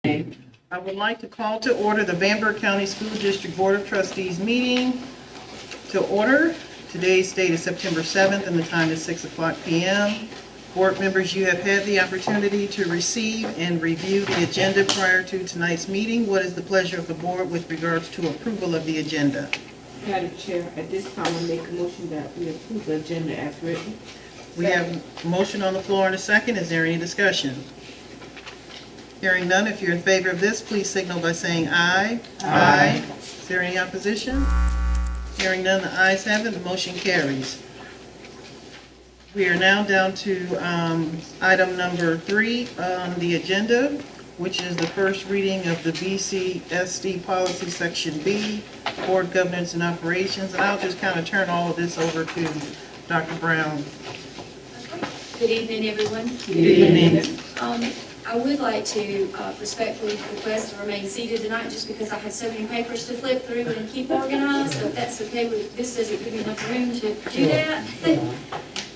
I would like to call to order the Bamberg County School District Board of Trustees meeting to order. Today's date is September 7th and the time is 6:00 p.m. Board members, you have had the opportunity to receive and review the agenda prior to tonight's meeting. What is the pleasure of the board with regards to approval of the agenda? Madam Chair, at this time, I make a motion that we approve the agenda as written. We have a motion on the floor and a second. Is there any discussion? Hearing none, if you're in favor of this, please signal by saying aye. Aye. Is there any opposition? Hearing none, the ayes have it, the motion carries. We are now down to item number 3 on the agenda, which is the first reading of the BCSD Policy Section B, Board Governance and Operations. And I'll just kind of turn all of this over to Dr. Brown. Good evening, everyone. Good evening. I would like to respectfully request to remain seated tonight just because I have so many papers to flip through and keep organized. So if that's okay, this doesn't give me enough room to do that.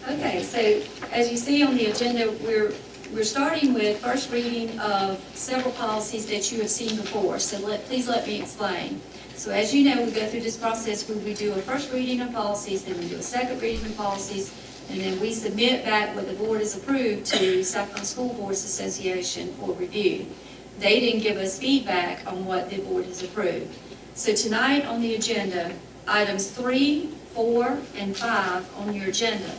Okay, so as you see on the agenda, we're starting with first reading of several policies that you have seen before. So please let me explain. So as you know, we go through this process where we do a first reading of policies, then we do a second reading of policies, and then we submit back what the board has approved to South Carolina School Boards Association for review. They didn't give us feedback on what the board has approved. So tonight on the agenda, items 3, 4, and 5 on your agenda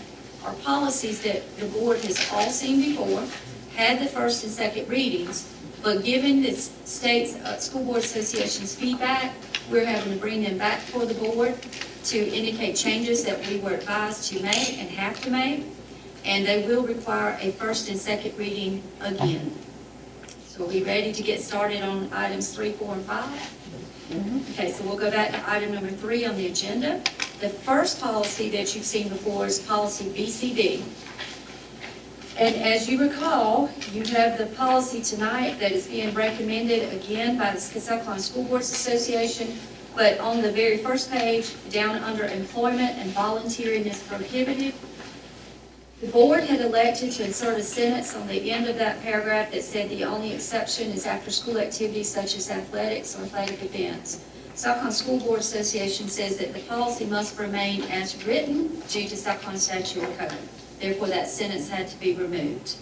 are policies that the board has all seen before, had the first and second readings, but given the state's School Board Association's feedback, we're having to bring them back for the board to indicate changes that we were advised to make and have to make, and they will require a first and second reading again. So are we ready to get started on items 3, 4, and 5? Okay, so we'll go back to item number 3 on the agenda. The first policy that you've seen before is policy BCD. And as you recall, you have the policy tonight that is being recommended again by the South Carolina School Boards Association. But on the very first page, down under employment and volunteering is prohibited, the board had elected to insert a sentence on the end of that paragraph that said the only exception is after school activities such as athletics or athletic events. South Carolina School Board Association says that the policy must remain as written due to South Carolina statute or code. Therefore, that sentence had to be removed.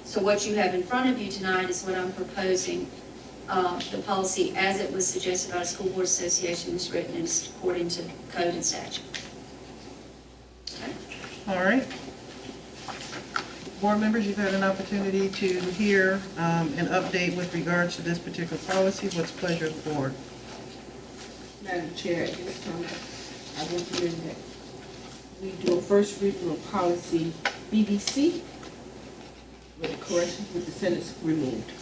So what you have in front of you tonight is what I'm proposing. The policy as it was suggested by the School Board Association is written and is according to code and statute. Okay. All right. Board members, you've had an opportunity to hear an update with regards to this particular policy. What's the pleasure of the board? Madam Chair, at this time, I recommend that we do a first reading of policy BBC with the corrections with the sentence removed.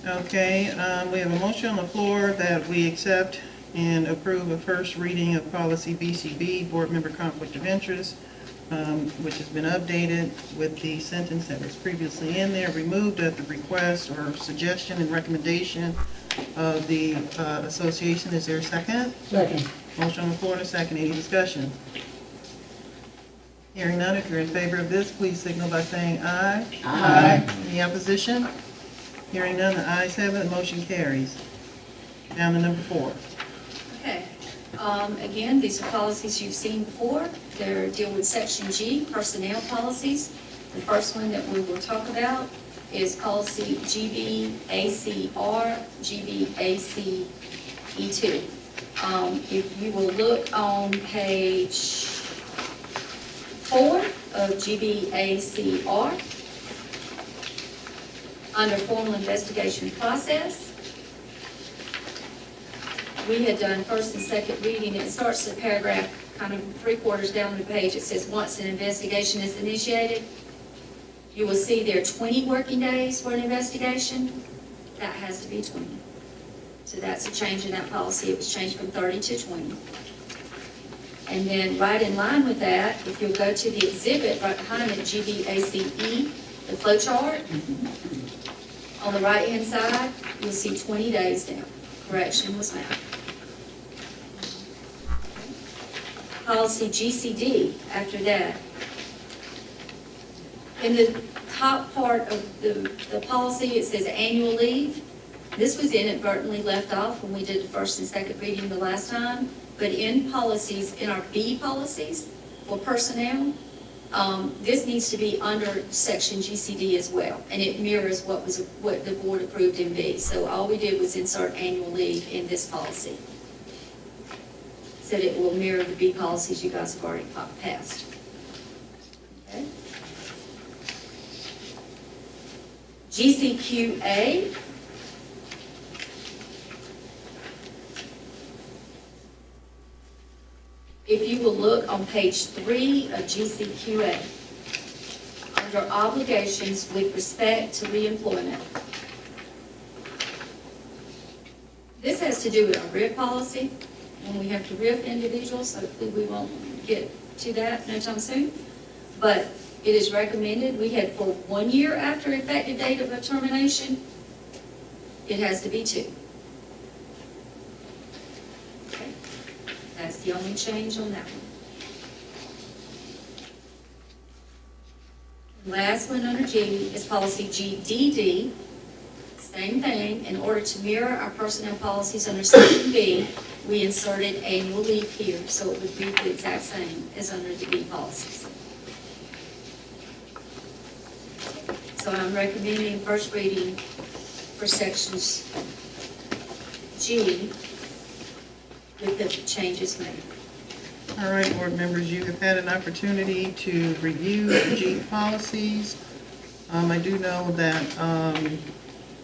Okay, we have a motion on the floor that we accept and approve a first reading of policy BCB, board member conflict of interest, which has been updated with the sentence that was previously in there, removed at the request or suggestion and recommendation of the association. Is there a second? Second. Motion on the floor and a second. Any discussion? Hearing none, if you're in favor of this, please signal by saying aye. Aye. Any opposition? Hearing none, the ayes have it, the motion carries. Down to number 4. Okay. Again, these are policies you've seen before. They deal with Section G, personnel policies. The first one that we will talk about is policy GBACR, GBACE2. If you will look on page 4 of GBACR, under formal investigation process, we had done first and second reading. It starts the paragraph kind of 3/4 down the page. It says, once an investigation is initiated, you will see there are 20 working days for an investigation. That has to be 20. So that's a change in that policy. It was changed from 30 to 20. And then right in line with that, if you'll go to the exhibit right behind it, GBACE, the flow chart, on the right-hand side, you'll see 20 days down. Correction was made. Policy GCD, after that. In the top part of the policy, it says annual leave. this was inadvertently left off when we did the first and second reading the last time, but in policies, in our B policies for personnel, this needs to be under section GCD as well, and it mirrors what the board approved in B. So all we did was insert annual leave in this policy. So that it will mirror the B policies you guys have already passed. Okay. GCQA. If you will look on page 3 of GCQA, under obligations with respect to reemployment. This has to do with our RIF policy, when we have to RIF individuals, so hopefully we won't get to that no time soon. But it is recommended, we had for 1 year after effective date of a termination, it has to be 2. Okay. That's the only change on that one. Last one under G is policy GDD. Same thing, in order to mirror our personnel policies under section B, we inserted annual leave here, so it would be the exact same as under the B policies. So I'm recommending first reading for sections G with the changes made. All right, board members, you have had an opportunity to review the G policies. I do know that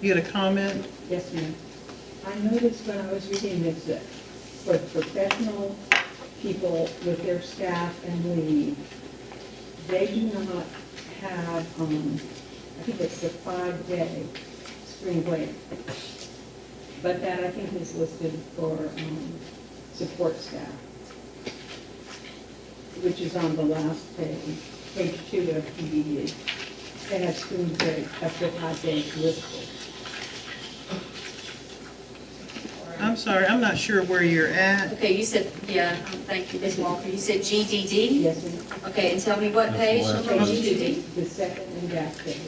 you had a comment. Yes, ma'am. I noticed when I was reading this that for professional people with their staff and leave, they do not have, I think it's the 5-day spring break. But that I think is listed for support staff, which is on the last page, page 2 of PDD. They have spring break up to 5 days listed. I'm sorry, I'm not sure where you're at. Okay, you said, yeah, thank you, Ms. Walker. You said GDD? Yes, ma'am. Okay, and tell me what page number Page GDD? 2, the second and back page.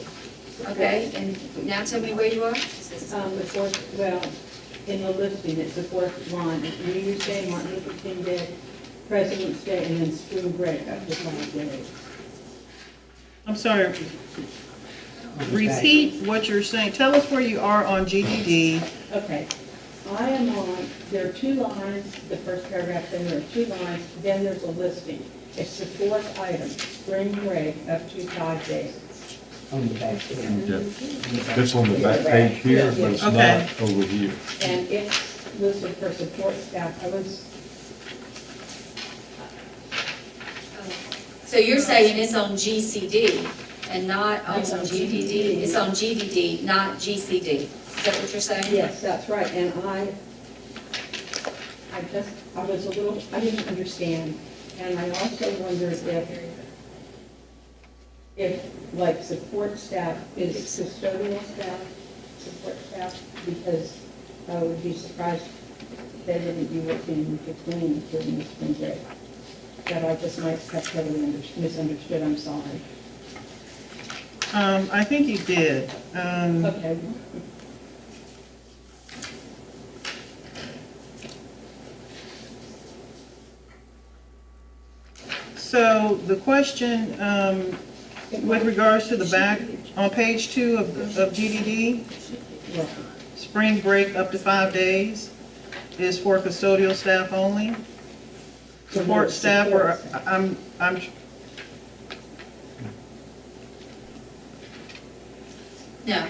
Okay, and now tell me where you are? The fourth, well, in the listing, it's the fourth line. New Year's Day, Martin Luther King Day, President's Day, and then spring break up to 5 days. I'm sorry. Repeat what you're saying. Tell us where you are on GDD. Okay. I am on, there are 2 lines, the first paragraph, then there are 2 lines, then there's a listing. It's the fourth item, spring break up to 5 days. On the back page. That's on the back page here, but it's Okay. not over here. And it's listed for support staff. So you're saying it's on GCD and not on GDD? It's on GDD, not GCD. Is that what you're saying? Yes, that's right, and I was a little, I didn't understand, and I also wondered if like support staff is custodial staff, support staff, because I would be surprised if they wouldn't be working between during the spring break. That I just might have totally misunderstood, I'm sorry. I think you did. Okay. So the question, with regards to the back, on page 2 of GDD, Well, spring break up to 5 days is for custodial staff only. Support staff, or I'm, No.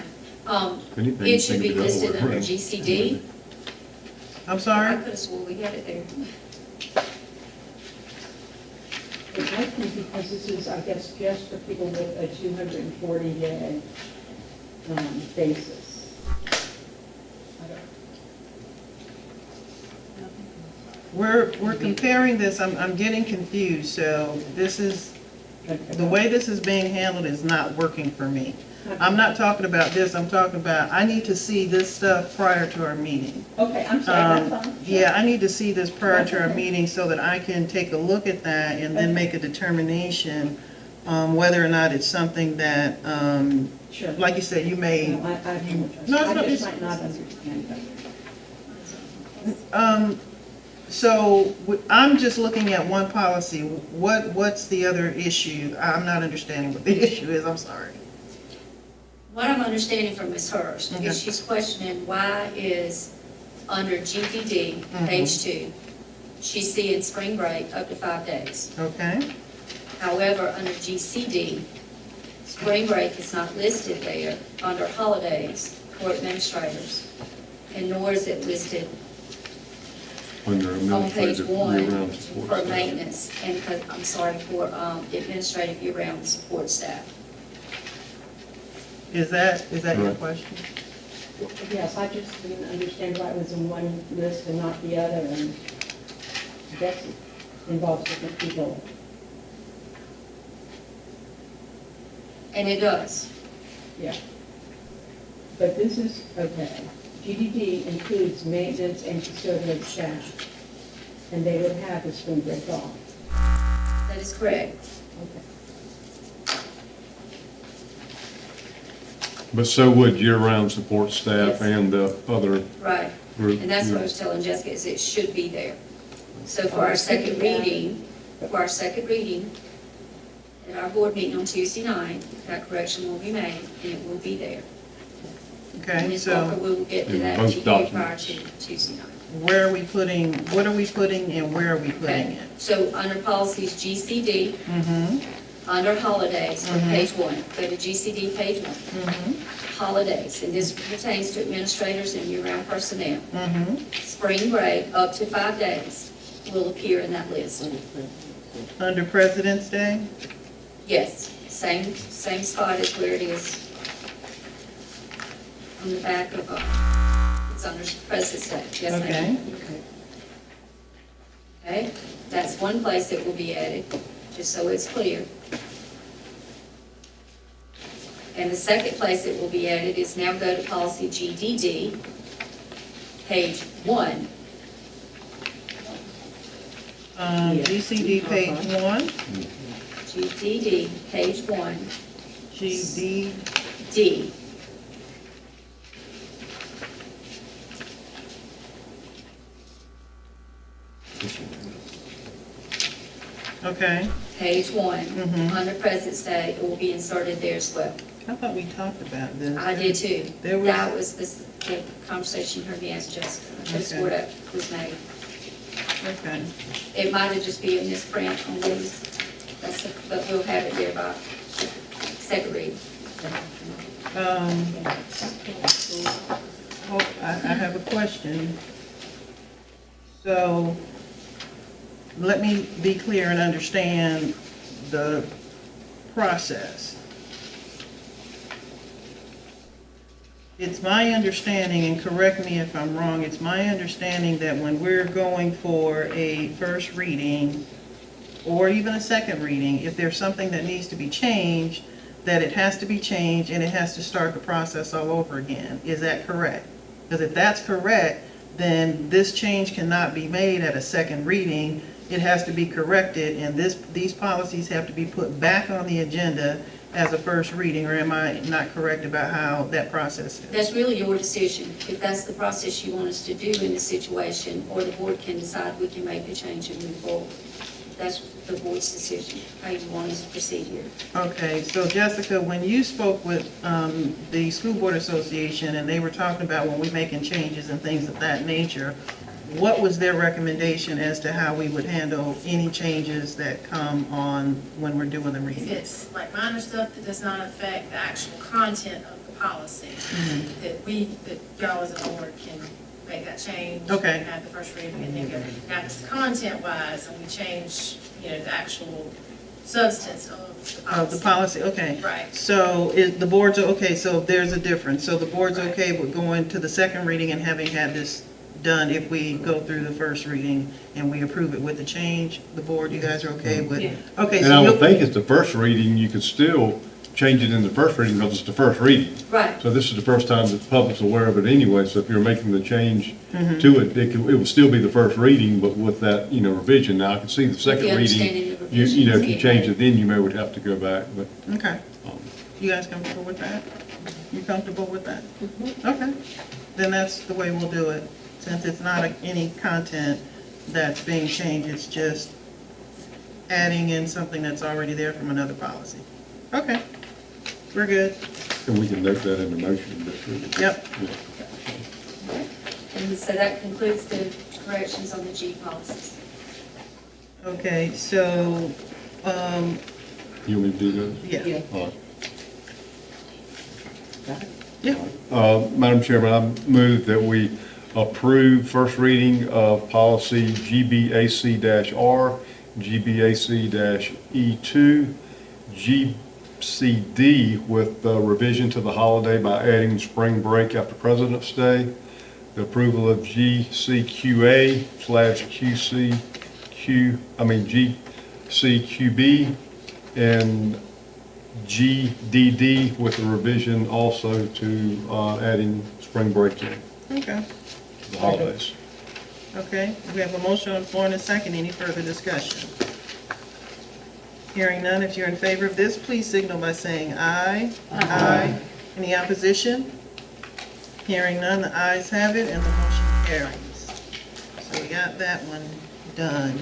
If anything, It should be think of the listed other way. under GCD. I'm I sorry? could have swore we had it there. it might be because this is, I guess, just for people with a 240-day basis. I don't- We're comparing this, I'm getting confused, so this is, the way this is being handled is not working for me. I'm not talking about this, I'm talking about, I need to see this stuff prior to our meeting. Okay, I'm sorry, that's fine. Yeah, I need to see this prior to our meeting so that I can take a look at that and then make a determination whether or not it's something that Sure. like you said, you may, No, I apologize. No, I no, just it's- might not understand that. so I'm just looking at one policy. What's the other issue? I'm not understanding what the issue is, I'm sorry. What I'm understanding from Ms. Hurst Okay. is she's questioning why is under GDD, page 2, she's seeing spring break up to 5 days. Okay, However, under GCD, spring break is not listed there under holidays for administrators, and nor is it listed Under on page administrative 1 year-round support for staff. maintenance, and, I'm sorry, for administrative year-round support staff. is that your Right. question? Yes, I just didn't understand why it was in one list and not the other, and that involves different people. And it does. Yeah. But this is, okay, GDD includes maintenance and custodial staff, and they would have the spring break off. That is correct. Okay. But so would year-round support staff Yes. and the other Right. group. And that's what I yeah. was telling Jessica, is it should be there. So for our second reading, at our board meeting on Tuesday night, that correction will be made, and it will be there. Okay, Ms. Walker, so we will get to In that both to you prior documents. to Tuesday night. where are we putting, what are we putting and where are we putting Okay, it? so under policies GCD, Mm-hmm, under holidays, on Mhm. page 1, go to GCD page 1, mm-hmm, holidays, and this pertains to administrators and year-round personnel. mm-hmm. Spring break, up to 5 days, will appear in that list. Under President's Day? Yes, same spot as where it is on the back of, it's under President's Day. Yes, Okay, ma'am. Okay, that's one place that will be added, just so it's clear. And the second place that will be added is now go to policy GDD, page 1. GCD page 1, GDD, page 1, GD, D. okay. Page 1, Mhm. under President's Day, it will be inserted there as well. I thought we talked about this. I did too. There was- That was the conversation you heard me ask Jessica. That's Okay. where that was made. Okay, It might have just been in this print on these, but we'll have it there by second read. I have a question. So, let me be clear and understand the process. It's my understanding, and correct me if I'm wrong, it's my understanding that when we're going for a first reading, or even a second reading, if there's something that needs to be changed, that it has to be changed and it has to start the process all over again. Is that correct? Because if that's correct, then this change cannot be made at a second reading. It has to be corrected, and these policies have to be put back on the agenda as a first reading, or am I not correct about how that process is? That's really your decision. If that's the process you want us to do in this situation, or the board can decide we can make a change and move forward. That's the board's decision, how you want us to proceed here. Okay, so Jessica, when you spoke with the School Board Association, and they were talking about when we're making changes and things of that nature, what was their recommendation as to how we would handle any changes that come on when we're doing the If reading? it's like minor stuff that does not affect the actual content of the policy, that y'all as a board can make that change. Okay. Have the first reading and then go. Now, if it's content-wise, and we change, the actual substance of the policy. Of the policy, okay. Right. So is the board's, okay, so there's a difference. So the board's okay with going to the second reading and having had this done if we go through the first reading and we approve it with the change? The board, you guys are okay with? Yeah. Okay, And so I would you'll, think it's the first reading, you could still change it in the first reading because it's the first reading. Right. So this is the first time the public's aware of it anyway, so if you're making the change Mm-hmm. to it, it would still be the first reading, but with that, revision. Now, I can see the second the reading, understanding of if you revisions change being it, then you may would have to go back, but, okay. um, You guys comfortable with that? You comfortable with that? Okay, then that's the way we'll do it. Since it's not any content that's being changed, it's just adding in something that's already there from another policy. Okay, we're good. And we can note that in the motion. Yep. Yeah. And so that concludes the corrections on the G policies. Okay, so, You want me to do those? yeah. All right. Yeah. Madam Chairman, I move that we approve first reading of policy GBAC-R, GBAC-E2, GCD with revision to the holiday by adding spring break after President's Day, the approval of GCQB, and GDD with a revision also to adding spring break in Okay, the holidays. okay. We have a motion on the floor and a second. Any further discussion? Hearing none, if you're in favor of this, please signal by saying aye. Aye. Any opposition? Hearing none, the ayes have it, and the motion carries. So we got that one done.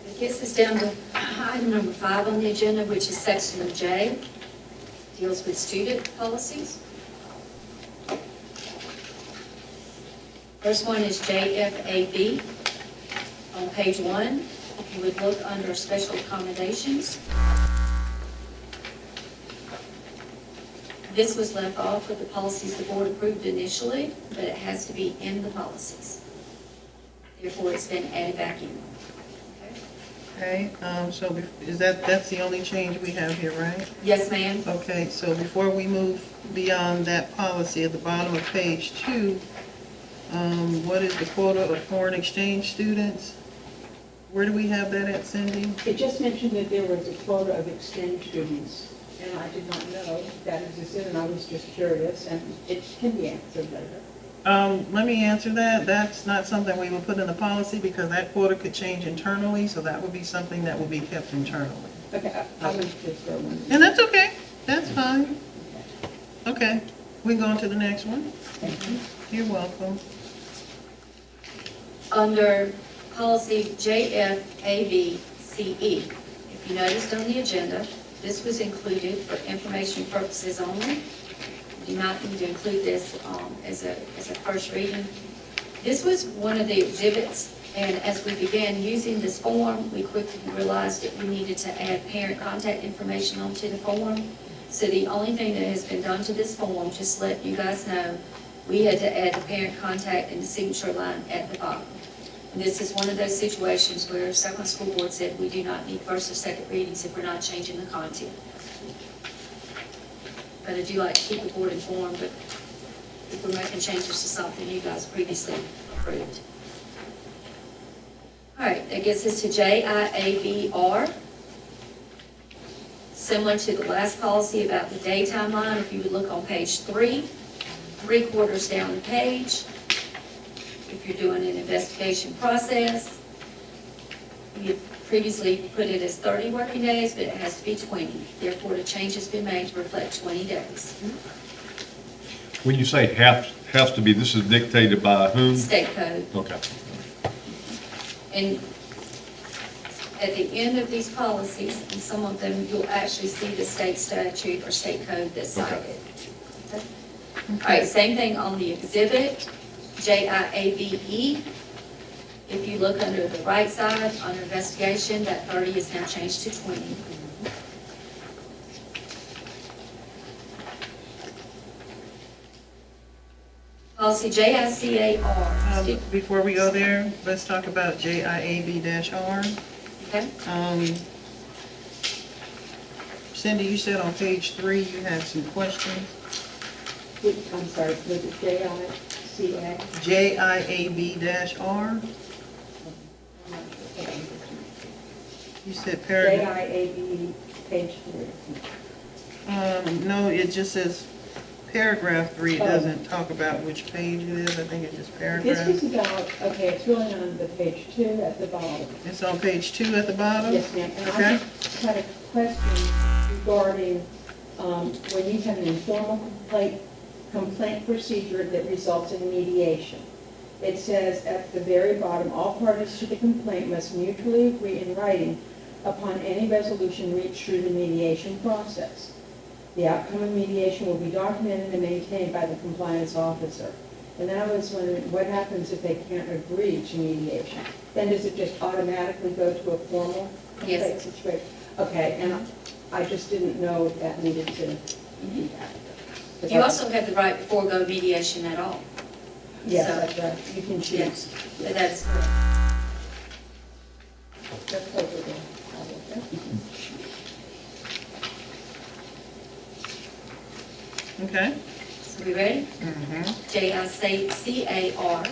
It gets us down to item number 5 on the agenda, which is section J, deals with student policies. First one is JFAB on page 1. If you would look under special accommodations. This was left off with the policies the board approved initially, but it has to be in the policies. Therefore, it's been added back in. Okay? Okay, so that's the only change we have here, right? Yes, ma'am. Okay, so before we move beyond that policy, at the bottom of page 2, what is the quota of foreign exchange students? Where do we have that at, Cindy? It just mentioned that there was a quota of exchange students, and I did not know that existed, and I was just curious, and it can be answered later. Let me answer that. That's not something we will put in the policy because that quota could change internally, so that would be something that will be kept internally. Okay, I was just throwing. And that's okay. That's fine. Okay, we can go on to the next one. Thank you. You're welcome. Under policy JFABCE, if you noticed on the agenda, this was included for information purposes only. You do not need to include this as a first reading. This was one of the exhibits, and as we began using this form, we quickly realized that we needed to add parent contact information onto the form. So the only thing that has been done to this form, just to let you guys know, we had to add the parent contact and the signature line at the bottom. And this is one of those situations where Southland School Board said we do not need first or second readings if we're not changing the content. But I do like to keep the board informed, but if we're making changes to something you guys previously approved. All right, that gets us to JIABR. Similar to the last policy about the day timeline, if you would look on page 3, 3/4 down the page. If you're doing an investigation process, you've previously put it as 30 working days, but it has to be 20. Therefore, the change has been made to reflect 20 days. When you say has to be, this is dictated by whom? State code. Okay. And at the end of these policies, and some of them, you'll actually see the state statute or state code that's cited. Okay. All right, same thing on the exhibit, JIABE. If you look under the right side, under investigation, that 30 is now changed to 20. Policy JICAR. Before we go there, let's talk about JIAB-R. Okay? Cindy, you said on page 3 you had some questions. I'm sorry, was it JICA? JIAB-R? You said paragraph. JIAB, page 3. No, it just says paragraph 3. It doesn't talk about which page it is. I think it's just This paragraph. was about, okay, it's really on the page 2 at the bottom. It's on page 2 at the bottom? Yes, ma'am. And Okay. I just had a question regarding when you have an informal complaint procedure that results in mediation. It says at the very bottom, all parties to the complaint must mutually agree in writing upon any resolution reached through the mediation process. The outcome of mediation will be documented and maintained by the compliance officer. And then I was wondering, what happens if they can't agree to mediation? Then does it just automatically go to a formal complaint Yes. situation? Okay, and I just didn't know if that needed to be that. You also have the right to forego mediation at all. Yes, so- that's right, you can choose. Yes, that's correct. That's totally okay. Okay? So we ready? JICAR.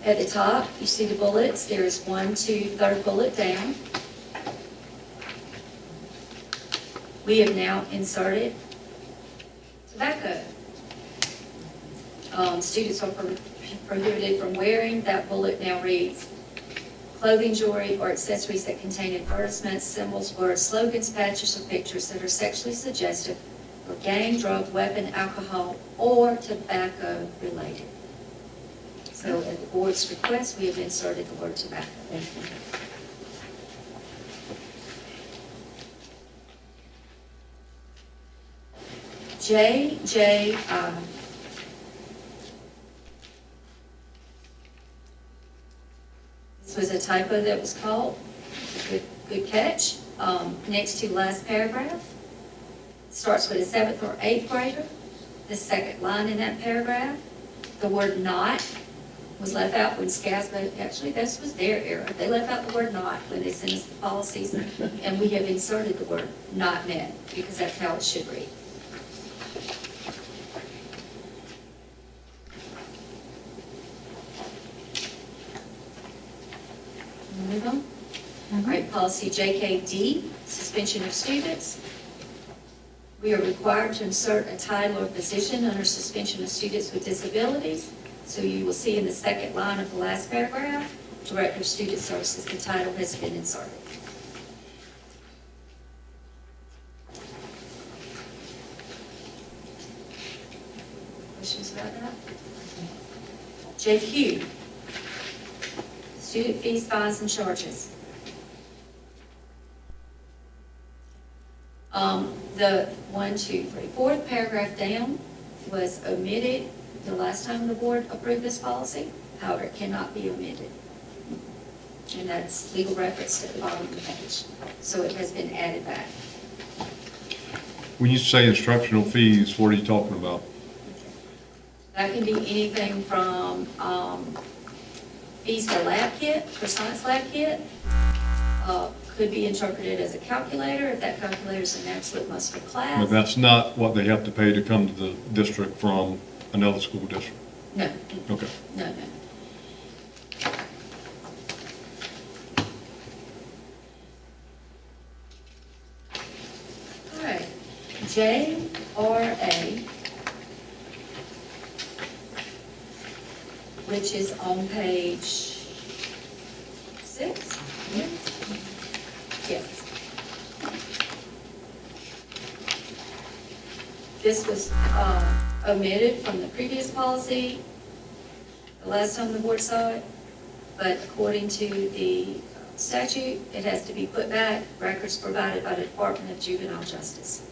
At the top, you see the bullets. There is 1, 2, third bullet down. We have now inserted tobacco. Students are prohibited from wearing. That bullet now reads, clothing, jewelry, or accessories that contain advertisements, symbols, words, slogans, patches, or pictures that are sexually suggestive or gang, drug, weapon, alcohol, or tobacco related. So at the board's request, we have inserted the word tobacco. Thank you. JJI. This was a typo that was caught. Good catch. Next to last paragraph. Starts with a 7th or 8th grader. The second line in that paragraph, the word not was left out when SCASBA, actually, this was their error. They left out the word not when they sent us the policies, and we have inserted the word not met, because that's how it should read. Move on. All right, policy JKD, suspension of students. We are required to insert a title or position under suspension of students with disabilities. So you will see in the second line of the last paragraph, Director of Student Services, the title has been inserted. Questions about that? JQ, student fees, fines, and charges. The 1, 2, 3, 4th paragraph down was omitted the last time the board approved this policy. However, it cannot be omitted. And that's legal reference at the bottom of the page. So it has been added back. When you say instructional fees, what are you talking about? That can be anything from fees for lab kit, for science lab kit. Could be interpreted as a calculator, if that calculator is an absolute must for class. But that's not what they have to pay to come to the district from another school district. No, Okay. no. All right, JRA, which is on page 6. Yes. This was omitted from the previous policy, the last time the board saw it, but according to the statute, it has to be put back, records provided by the Department of Juvenile Justice.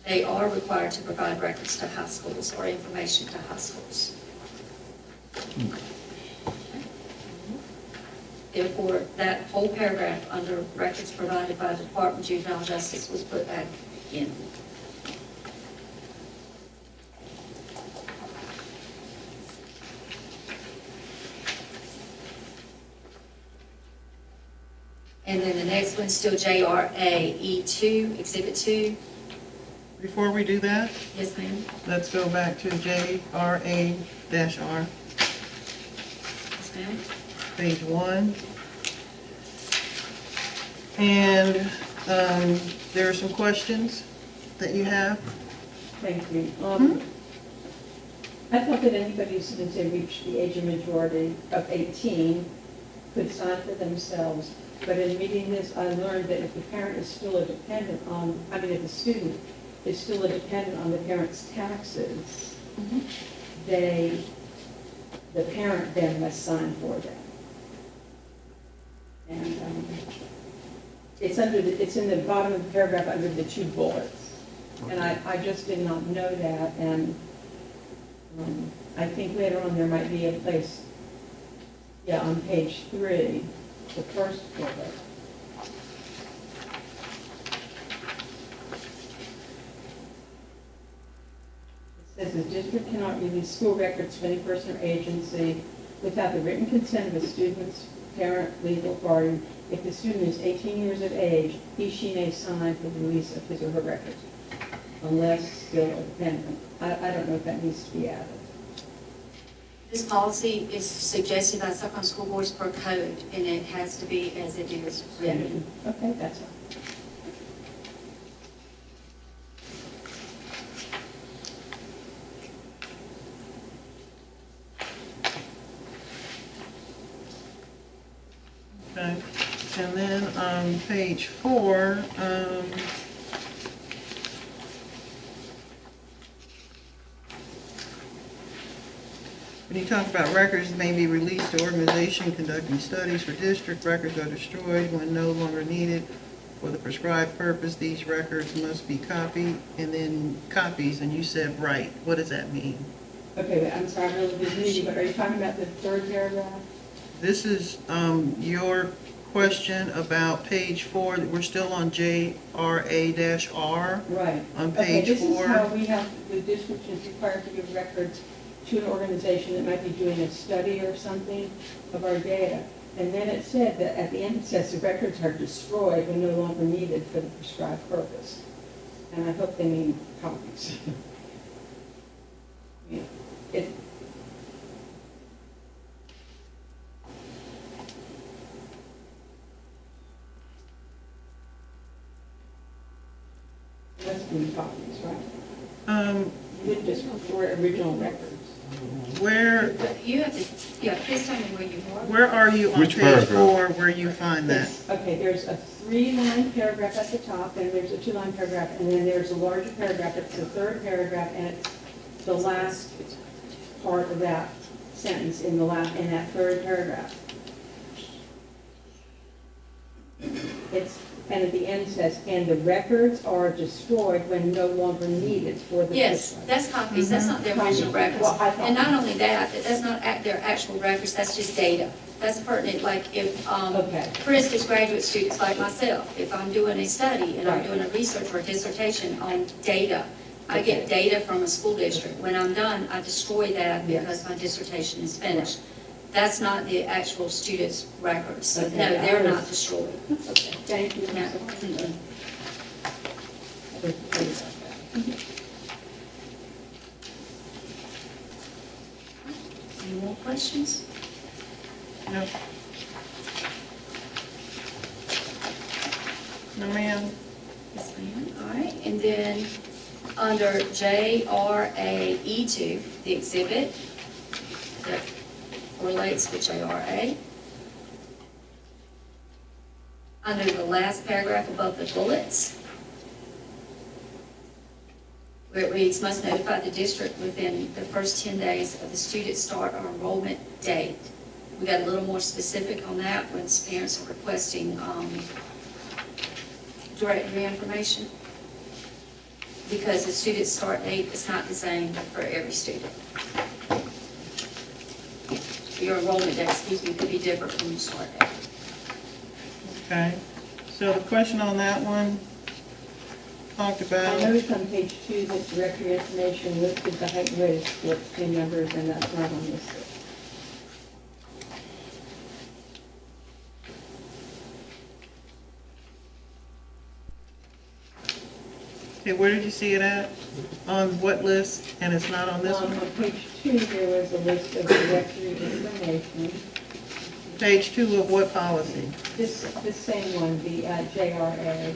They are required to provide records to high schools or information to high schools. Therefore, that whole paragraph under records provided by the Department of Juvenile Justice was put back in. And then the next one's still JRAE2, Exhibit 2. Before we do that, Yes, ma'am? let's go back to JRA-R, Yes, ma'am? page 1. And there are some questions that you have. Thank you. I thought that anybody, since they reached the age of majority of 18, could sign for themselves But in reading this, I learned that if the parent is still a dependent on, if the student is still a dependent on the parent's taxes, the parent then must sign for that. And it's in the bottom of the paragraph under the 2 bullets. And I just did not know that, and I think later on there might be a place, on page 3, the first bullet. It says the district cannot release school records to any person or agency without the written consent of a student's parent, legal guardian. If the student is 18 years of age, she may sign for the release of his or her records, unless still a dependent. I don't know if that needs to be added. This policy is suggested by Stockholm School Boards per code, and it has to be as it is written. Okay, that's all. Okay, and then on page 4, when you talk about records may be released to organization conducting studies for district, records are destroyed when no longer needed for the prescribed purpose. These records must be copied, and then copies, and you said right. What does that mean? Okay, but I'm sorry, I really didn't read you, but are you talking about the 3rd paragraph? This is your question about page 4, that we're still on JRA-R. Right. On Okay, page this is 4. how we have, the district is required to give records to an organization that might be doing a study or something of our data. And then it said that, at the end it says the records are destroyed when no longer needed for the prescribed purpose. And I hope they mean copies. Yeah. It, must be copies, right? You didn't just record original records. Where You have to, please tell me where you are. where are you on Which page paragraph? 4 where you find that? Okay, there's a 3-line paragraph at the top, and there's a 2-line paragraph, and then there's a larger paragraph. It's the 3rd paragraph, and it's the last part of that sentence in that 3rd paragraph. And at the end says, and the records are destroyed when no longer needed for the. Yes, that's copies, that's not their original records. Well, I thought- And not only that, that's not their actual records, that's just data. That's pertinent, like if, Okay. for instance, graduate students like myself, if I'm doing a study and I'm Right. doing a research or a dissertation on data, I get data from a school district. When I'm done, I destroy that Yes. because my dissertation is finished. That's not the actual student's records, so no, Okay, they're I not was- destroyed. Okay, thank you. No. I was worried about that. Any more questions? No. No, ma'am. Yes, ma'am. All right, and then under JRAE2, the exhibit that relates to JRA. Under the last paragraph above the bullets, where it reads, must notify the district within the first 10 days of the student start or enrollment date. We got a little more specific on that when parents are requesting directory information, because the student start date is not the same for every student. Your enrollment date, could be different from your start date. Okay. So the question on that one talked I about, noticed on page 2 that directory information listed the height and weight of sports team members, and that's not on this list. okay, where did you see it at? On what list? And it's not on this On one? page 2, there was a list of directory information. Page 2 of what policy? This same one, the JRA.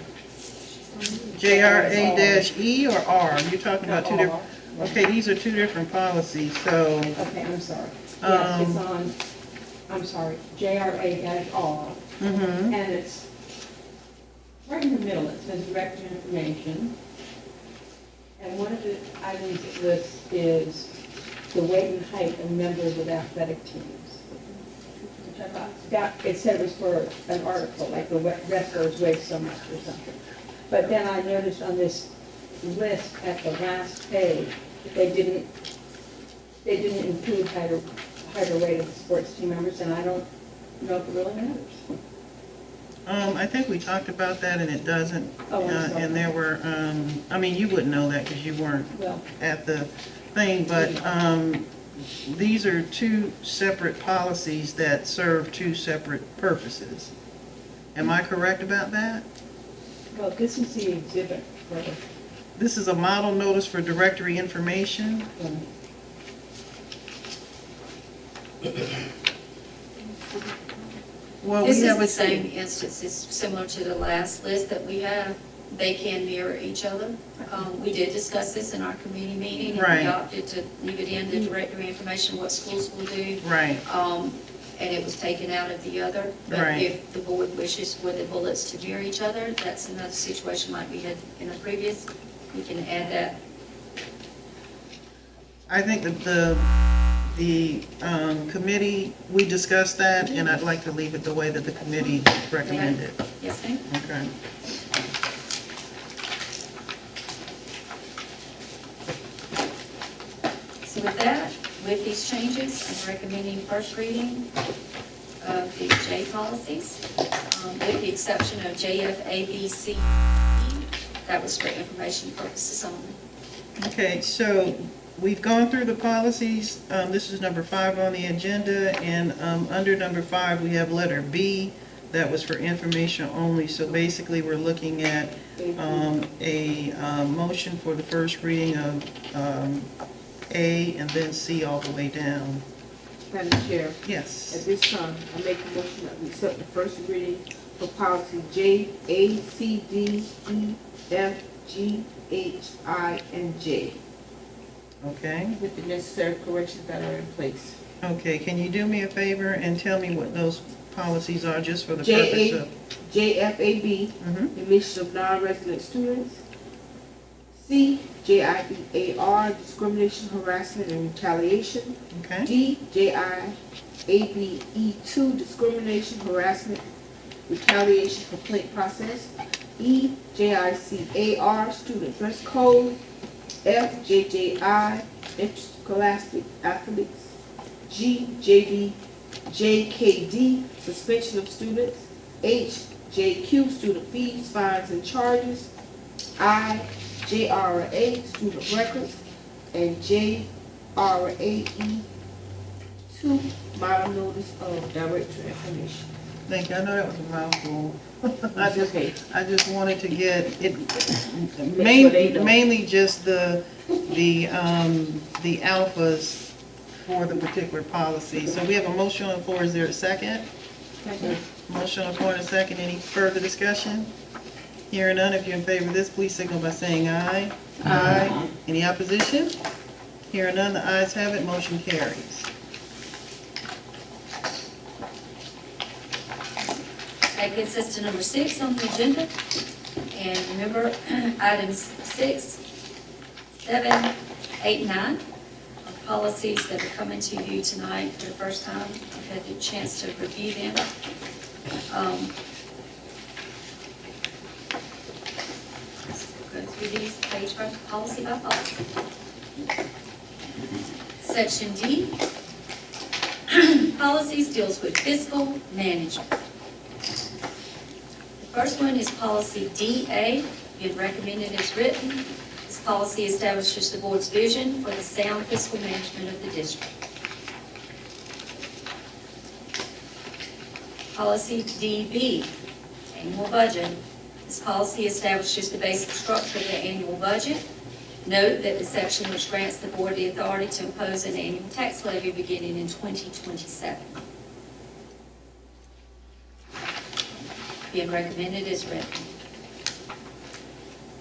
JRA-E or R? You're talking about two different, R. okay, these are two different policies, so, Okay, I'm sorry. Yes, it's Um, on, I'm sorry, JRA-R, Mm-hmm. And it's right in the middle, it says director information. And one of the items it lists is the weight and height of members of athletic teams. Which I thought, it said it was for an article, like the wrestlers weigh so much or something. But then I noticed on this list at the last page, they didn't include height or weight of the sports team members, and I don't know if it really matters. I think we talked about that, and it doesn't. Oh, I'm sorry. And there were, I mean, you wouldn't know that because you weren't Well, at the thing, but these are two separate policies that serve two separate purposes. Am I correct about that? well, this is the exhibit for, This is a model notice for directory information. Well, This we is have the a same instance, it's similar to the last list that we have. They can mirror each other. We did discuss this in our committee meeting, and Right. we opted to leave it in the directory information, what schools will do. Right, And it was taken out of the other. But Right. if the board wishes for the bullets to mirror each other, that's another situation like we had in the previous. We can add that. I think that the committee, we discussed that, and I'd like to leave it the way that the committee recommended. Yes, ma'am? Okay. So with that, with these changes, I'm recommending first reading of the J policies, with the exception of JF, A, B, C, E. That was for information purposes only. Okay, so we've gone through the policies. This is number 5 on the agenda, and under number 5, we have letter B. That was for information only. So basically, we're looking at a motion for the first reading of A and then C all the way down. Madam Chair, at Yes. this time, I make a motion that we accept the first reading for policy J, A, C, D, E, F, G, H, I, and J, Okay. with the necessary corrections that are in place. Okay, can you do me a favor and tell me what those policies are, just for the purpose of? JFAB, Mhm. admission of non-resident students. C, JIBAR, discrimination, harassment, and retaliation. Okay, D, JIABE2, discrimination, harassment, retaliation, complaint process. E, JICAR, student dress code. F, JJI, interscholastic athletes. G, JKD, suspension of students. H, JQ, student fees, fines, and charges. I, JRA, student records. And JRAE2, model notice of director information. thank you. I know that was a mouthful. Okay. I just wanted to get it, Make sure they know. mainly just the alphas for the particular policy. So we have a motion on the floor. Is there a second? Motion on the floor and a second. Any further discussion? Hearing none, if you're in favor of this, please signal by saying aye. Aye. Any opposition? Hearing none, the ayes have it, motion carries. That gets us to number 6 on the agenda. And remember, items 6, 7, 8, 9 are policies that are coming to you tonight for the first time. I've had the chance to review them. Let's go through these page by policy by policy. Section D, policies deals with fiscal management. The first one is policy DA, being recommended as written. This policy establishes the board's vision for the sound fiscal management of the district. Policy DB, annual budget. This policy establishes the basic structure of the annual budget. Note that the section which grants the board the authority to impose an annual tax levy beginning in 2027. Being recommended as written.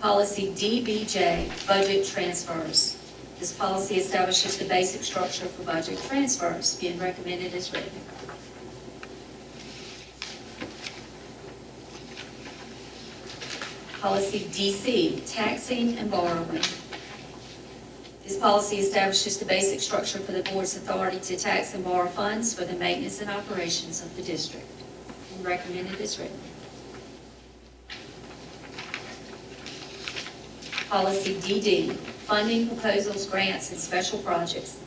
Policy DBJ, budget transfers. This policy establishes the basic structure for budget transfers, being recommended as written. Policy DC, taxing and borrowing. This policy establishes the basic structure for the board's authority to tax and borrow funds for the maintenance and operations of the district. And recommended as written. Policy DD, funding proposals, grants, and special projects.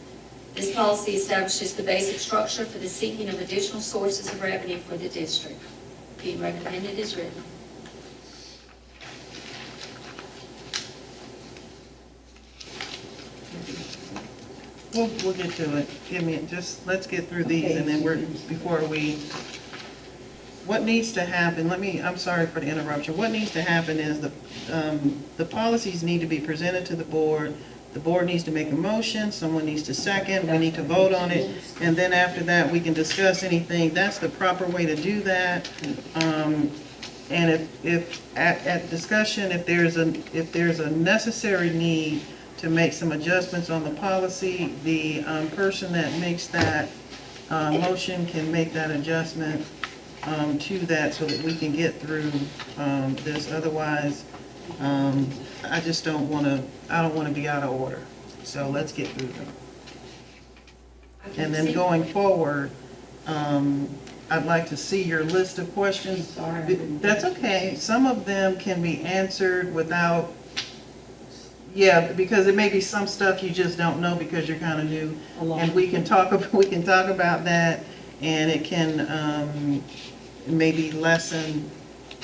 This policy establishes the basic structure for the seeking of additional sources of revenue for the district. Being recommended as written. We'll get to it. Let's get through these and then what needs to happen, I'm sorry for the interruption. What needs to happen is the policies need to be presented to the board. The board needs to make a motion, someone needs to second, we need to vote on it, and then after that, we can discuss anything. That's the proper way to do that. And if at discussion, if there's a necessary need to make some adjustments on the policy, the person that makes that motion can make that adjustment to that so that we can get through this. Otherwise, I don't want to be out of order. So let's get through them. And then going forward, I'd like to see your list of questions. Sorry. That's okay. Some of them can be answered without, because there may be some stuff you just don't know because you're kind of new. And we can talk about that, and it can maybe lessen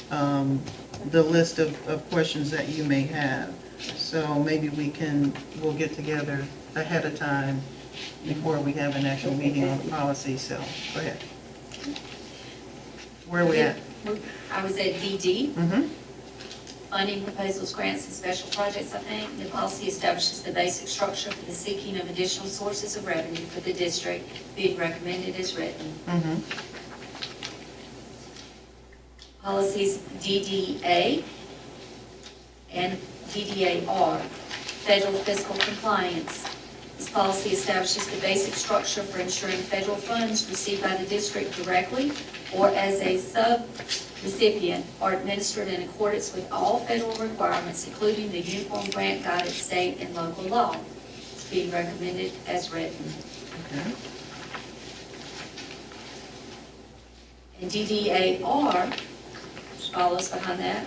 the list of questions that you may have. So maybe we'll get together ahead of time before we have an actual meeting on the policy. So go ahead. Where are we at? I was at DD. Mm-hmm. Funding proposals, grants, and special projects, I think. The policy establishes the basic structure for the seeking of additional sources of revenue for the district, being recommended as written. Mm-hmm. Policies DDA and DDAR, federal fiscal compliance. This policy establishes the basic structure for ensuring federal funds received by the district directly or as a sub-recipient are administered in accordance with all federal requirements, including the Uniform Grant Guided State and Local Law. It's being recommended as written. Okay. And DDAR, which follows behind that,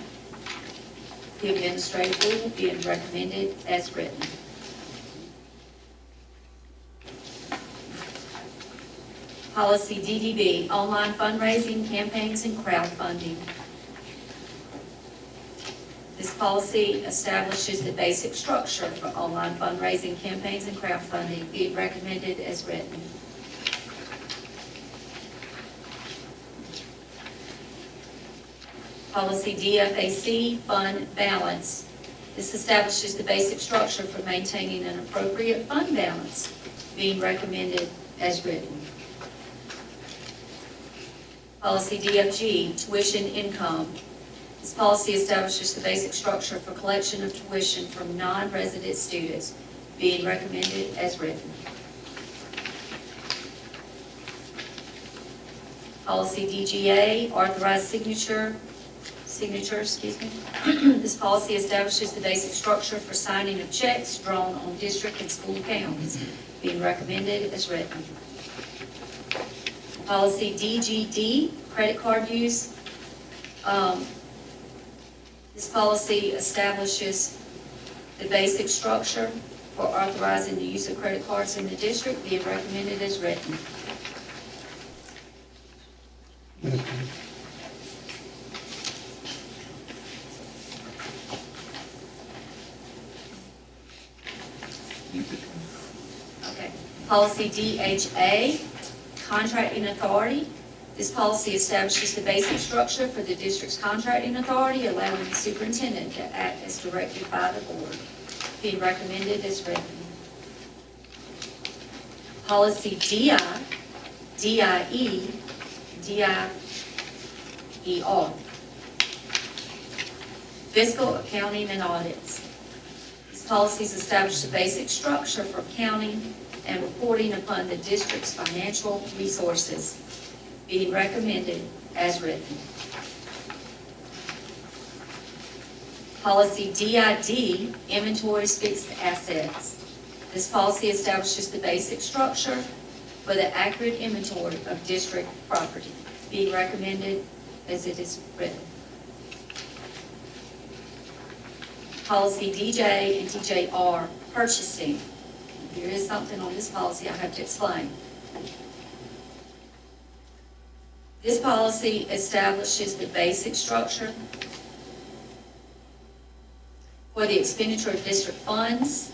the administrative rule being recommended as written. Policy DDB, online fundraising, campaigns, and crowdfunding. This policy establishes the basic structure for online fundraising, campaigns, and crowdfunding, being recommended as written. Policy DFAC, fund balance. This establishes the basic structure for maintaining an appropriate fund balance, being recommended as written. Policy DFG, tuition income. This policy establishes the basic structure for collection of tuition from non-resident students, being recommended as written. Policy DGA, authorized signature. This policy establishes the basic structure for signing of checks drawn on district and school accounts, being recommended as written. Policy DGD, credit card use. This policy establishes the basic structure for authorizing the use of credit cards in the district, being recommended as written. Okay. Policy DHA, contracting authority. This policy establishes the basic structure for the district's contracting authority, allowing the superintendent to act as directed by the board, being recommended as written. Policy DI, DIE, DIER, fiscal accounting and audits. These policies establish the basic structure for accounting and reporting upon the district's financial resources, being recommended as written. Policy DID, inventories fixed assets. This policy establishes the basic structure for the accurate inventory of district property, being recommended as it is written. Policy DJ and DJR, purchasing. There is something on this policy I have to explain. This policy establishes the basic structure for the expenditure of district funds.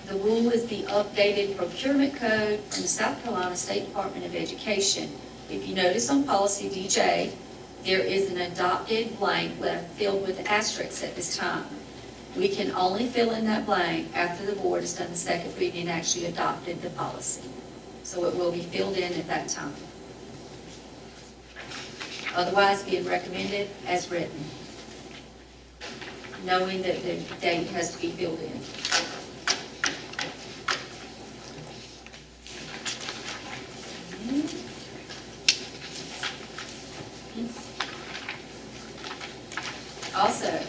The rule is the updated procurement code from the South Carolina State Department of Education. If you notice on policy DJ, there is an adopted blank left filled with asterisks at this time. We can only fill in that blank after the board has done the second reading and actually adopted the policy. So it will be filled in at that time. Otherwise, being recommended as written, knowing that the date has to be filled in. Also,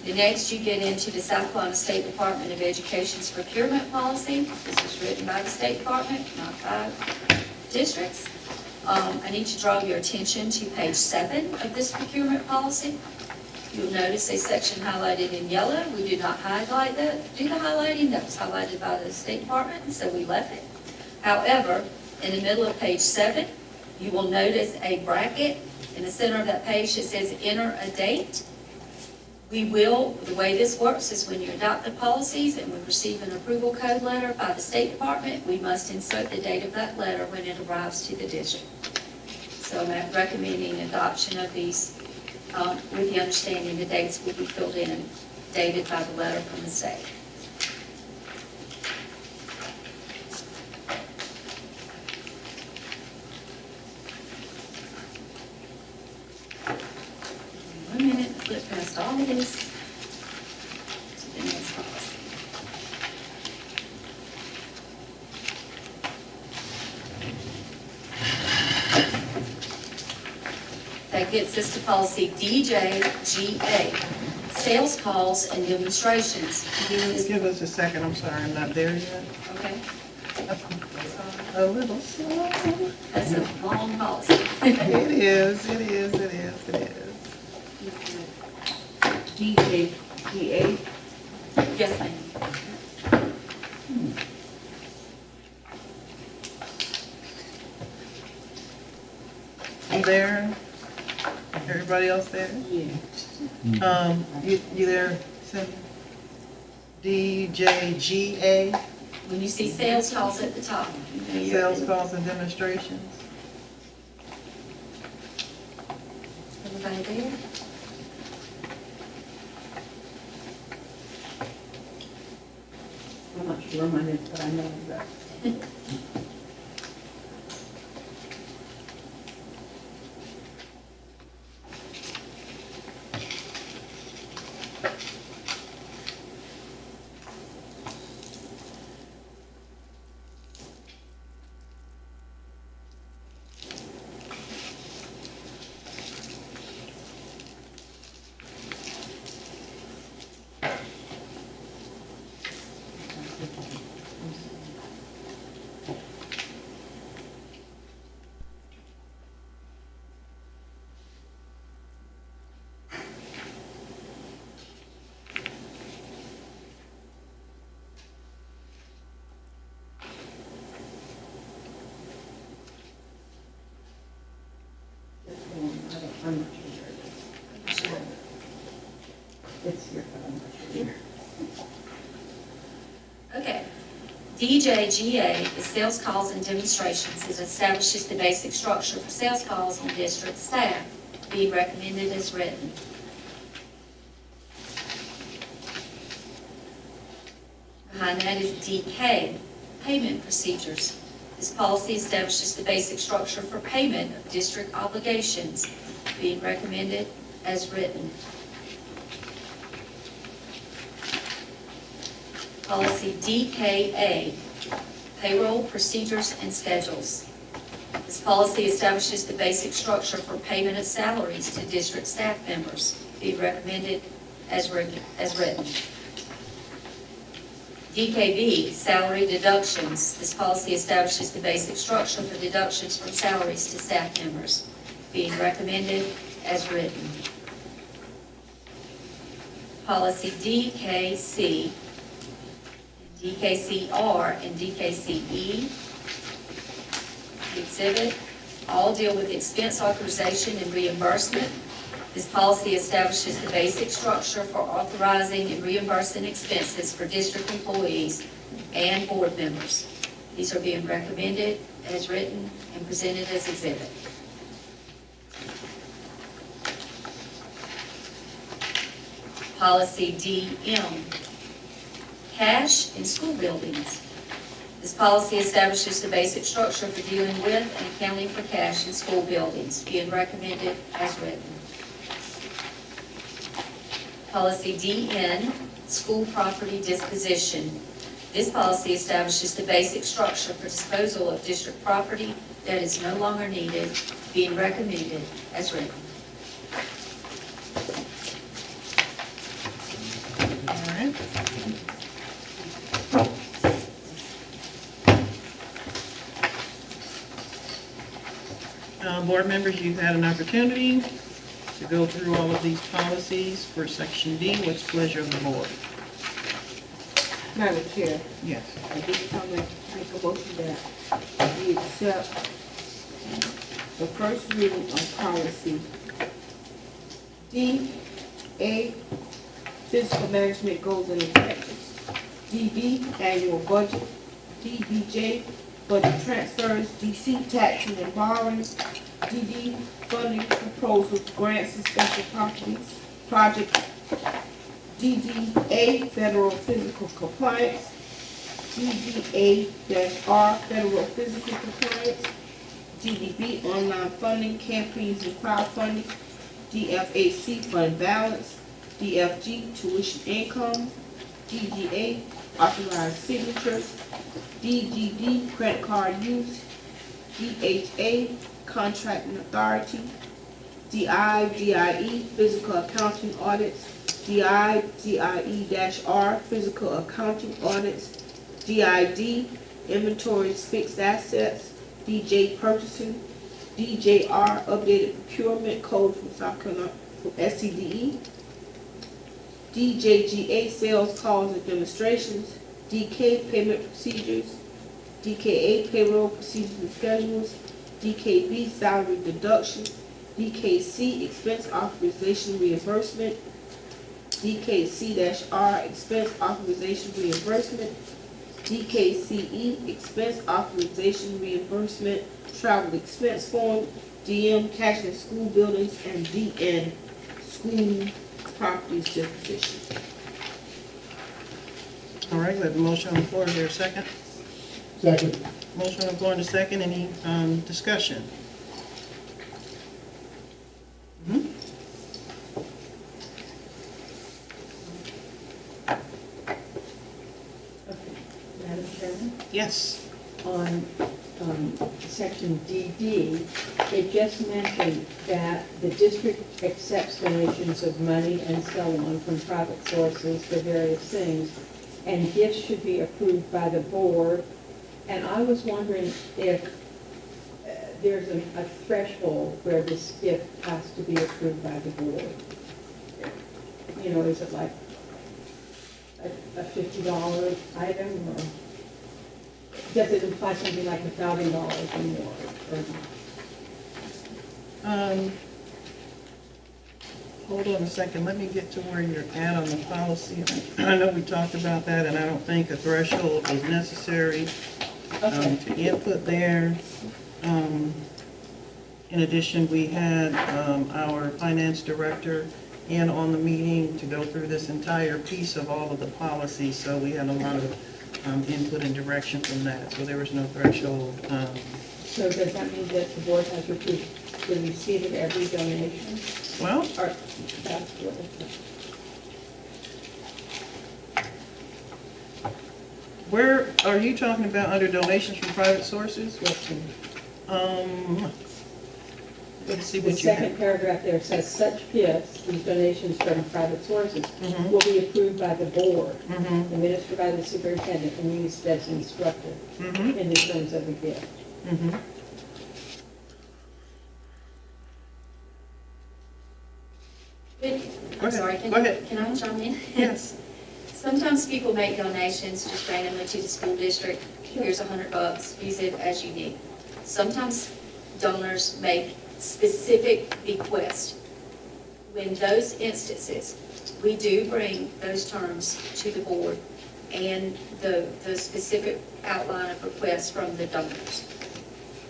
the next you get into the South Carolina State Department of Education's procurement policy. This was written by the State Department, not by districts. I need to draw your attention to page 7 of this procurement policy. You'll notice a section highlighted in yellow. We do not highlight that, do the highlighting. That was highlighted by the State Department, so we left it. However, in the middle of page 7, you will notice a bracket in the center of that page that says enter a date. We will, the way this works is when you adopt the policies and we receive an approval code letter by the State Department, we must insert the date of that letter when it arrives to the district. So I'm recommending adoption of these with the understanding the dates will be filled in, dated by the letter from the state. One minute, flip past all of this to the next policy. That gets us to policy DJGA, sales calls and demonstrations. Give us a second, I'm sorry, I'm not there yet. Okay, A little slow. that's a long policy. It is, it is, it is, it is. DJGA, Yes, ma'am. You there? Everybody else there? yeah. You there, Cindy? DJGA, When you see sales calls at the top, you know you're- sales calls and demonstrations. Everybody there? I'm not sure mine is, but I know that. I'm not sure where it is. It's here, but I'm not sure. Okay. DJGA is sales calls and demonstrations. It establishes the basic structure for sales calls on district staff, being recommended as written. Behind that is DK, payment procedures. This policy establishes the basic structure for payment of district obligations, being recommended as written. Policy DKA, payroll procedures and schedules. This policy establishes the basic structure for payment of salaries to district staff members, being recommended as written. DKB, salary deductions. This policy establishes the basic structure for deductions from salaries to staff members, being recommended as written. Policy DKC, DKCR, and DKCE, the exhibit, all deal with expense authorization and reimbursement. This policy establishes the basic structure for authorizing and reimbursing expenses for district employees and board members. These are being recommended as written and presented as exhibit. Policy DM, cash in school buildings. This policy establishes the basic structure for dealing with and accounting for cash in school buildings, being recommended as written. Policy DN, school property disposition. This policy establishes the basic structure for disposal of district property that is no longer needed, being recommended as written. All right. Board members, you've had an opportunity to go through all of these policies for Section D. What's the pleasure of the board? Madam Chair, Yes. at this time, I'd like to make a motion that we accept the first reading of policy DA, physical management goals and objectives, DB, annual budget, DBJ, budget transfers, DC, taxing and borrowing, DD, funding proposals, grants and special properties, project DDA, federal physical compliance, DDA-R, federal physical compliance, DDB, online funding, campaigns and crowdfunding, DFAC, fund balance, DFG, tuition income, DGA, authorized signatures, DGD, credit card use, DHA, contracting authority, DIE, physical accounting audits, DIE-R, physical accounting audits, DID, inventories, fixed assets, DJ, purchasing, DJR, updated procurement code from South Carolina, from SCDE, DJGA, sales calls and demonstrations, DK, payment procedures, DKA, payroll procedures and schedules, DKB, salary deduction, DKC, expense authorization reimbursement, DKC-R, expense authorization reimbursement, DKCE, expense authorization reimbursement, travel expense form, DM, cash in school buildings, and DN, school properties disposition. All right, we have a motion on the floor. Is there a second? Second. Motion on the floor and a second. Any discussion? Mhm. Madam Chairman? Yes. On section DD, it just mentioned that the district accepts donations of money and so on from private sources for various things, and gifts should be approved by the board. And I was wondering if there's a threshold where this gift has to be approved by the board. You know, is it like a $50 item, or does it imply something like $1,000 or more? Or Hold on a second. Let me get to where you're at on the policy. I know we talked about that, and I don't think a threshold was necessary to input there. In addition, we had our finance director in on the meeting to go through this entire piece of all of the policies, so we had a lot of input and direction from that, so there was no threshold. So does that mean that the board has approved the receipt of every donation? Well, Or that's what where, are you talking about under donations from private sources? it's. Um, Let's see The what you have. second paragraph there says, such gifts, these donations from private sources, Mhm. will be approved by the board, Mhm. administered by the superintendent, and used as instructed Mhm. in the terms of the gift. Mhm. But- Go I'm ahead. sorry, Go ahead. can I chime in? Yes. Sometimes people make donations just randomly to the school district. Here's $100, use it as you need. Sometimes donors make specific bequests. In those instances, we do bring those terms to the board and the specific outline of requests from the donors.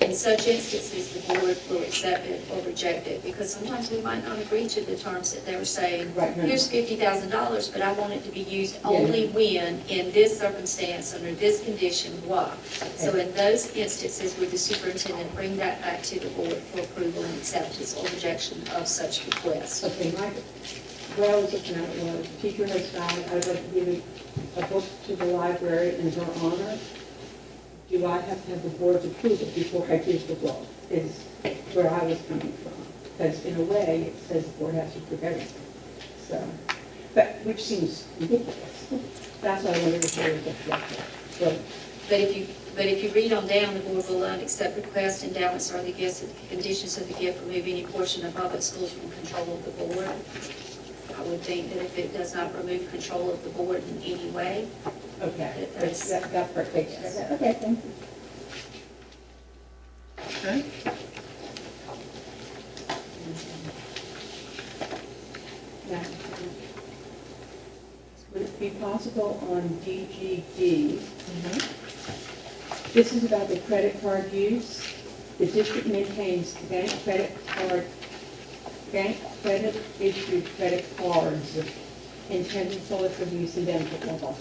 In such instances, the board will accept it or reject it, because sometimes we might not agree to the terms that they were saying. Right, right. Here's $50,000, but I want it to be used only when, in this circumstance, under this condition, blah. So in those instances, would the superintendent bring that back to the board for approval and acceptance or rejection of such request? Okay, what I was looking at was, teacher has died, I would like to give a book to the library in her honor. Do I have to have the board's approval before I give the book, is where I was coming from. Because in a way, it says the board has to approve everything. So, but, which seems ridiculous. That's why I wanted to share with you. So, But if you read on down, the board will allow and accept requests, endowments, or the gifts, the conditions of the gift, remove any portion of public schools from control of the board. I would think that if it does not remove control of the board in any way, okay, That's- that part takes care of that. Okay, thank you. Okay. Now, would it be possible on DGD? This is about the credit card use. The district maintains bank credit issued credit cards intended solely for use in benefit level.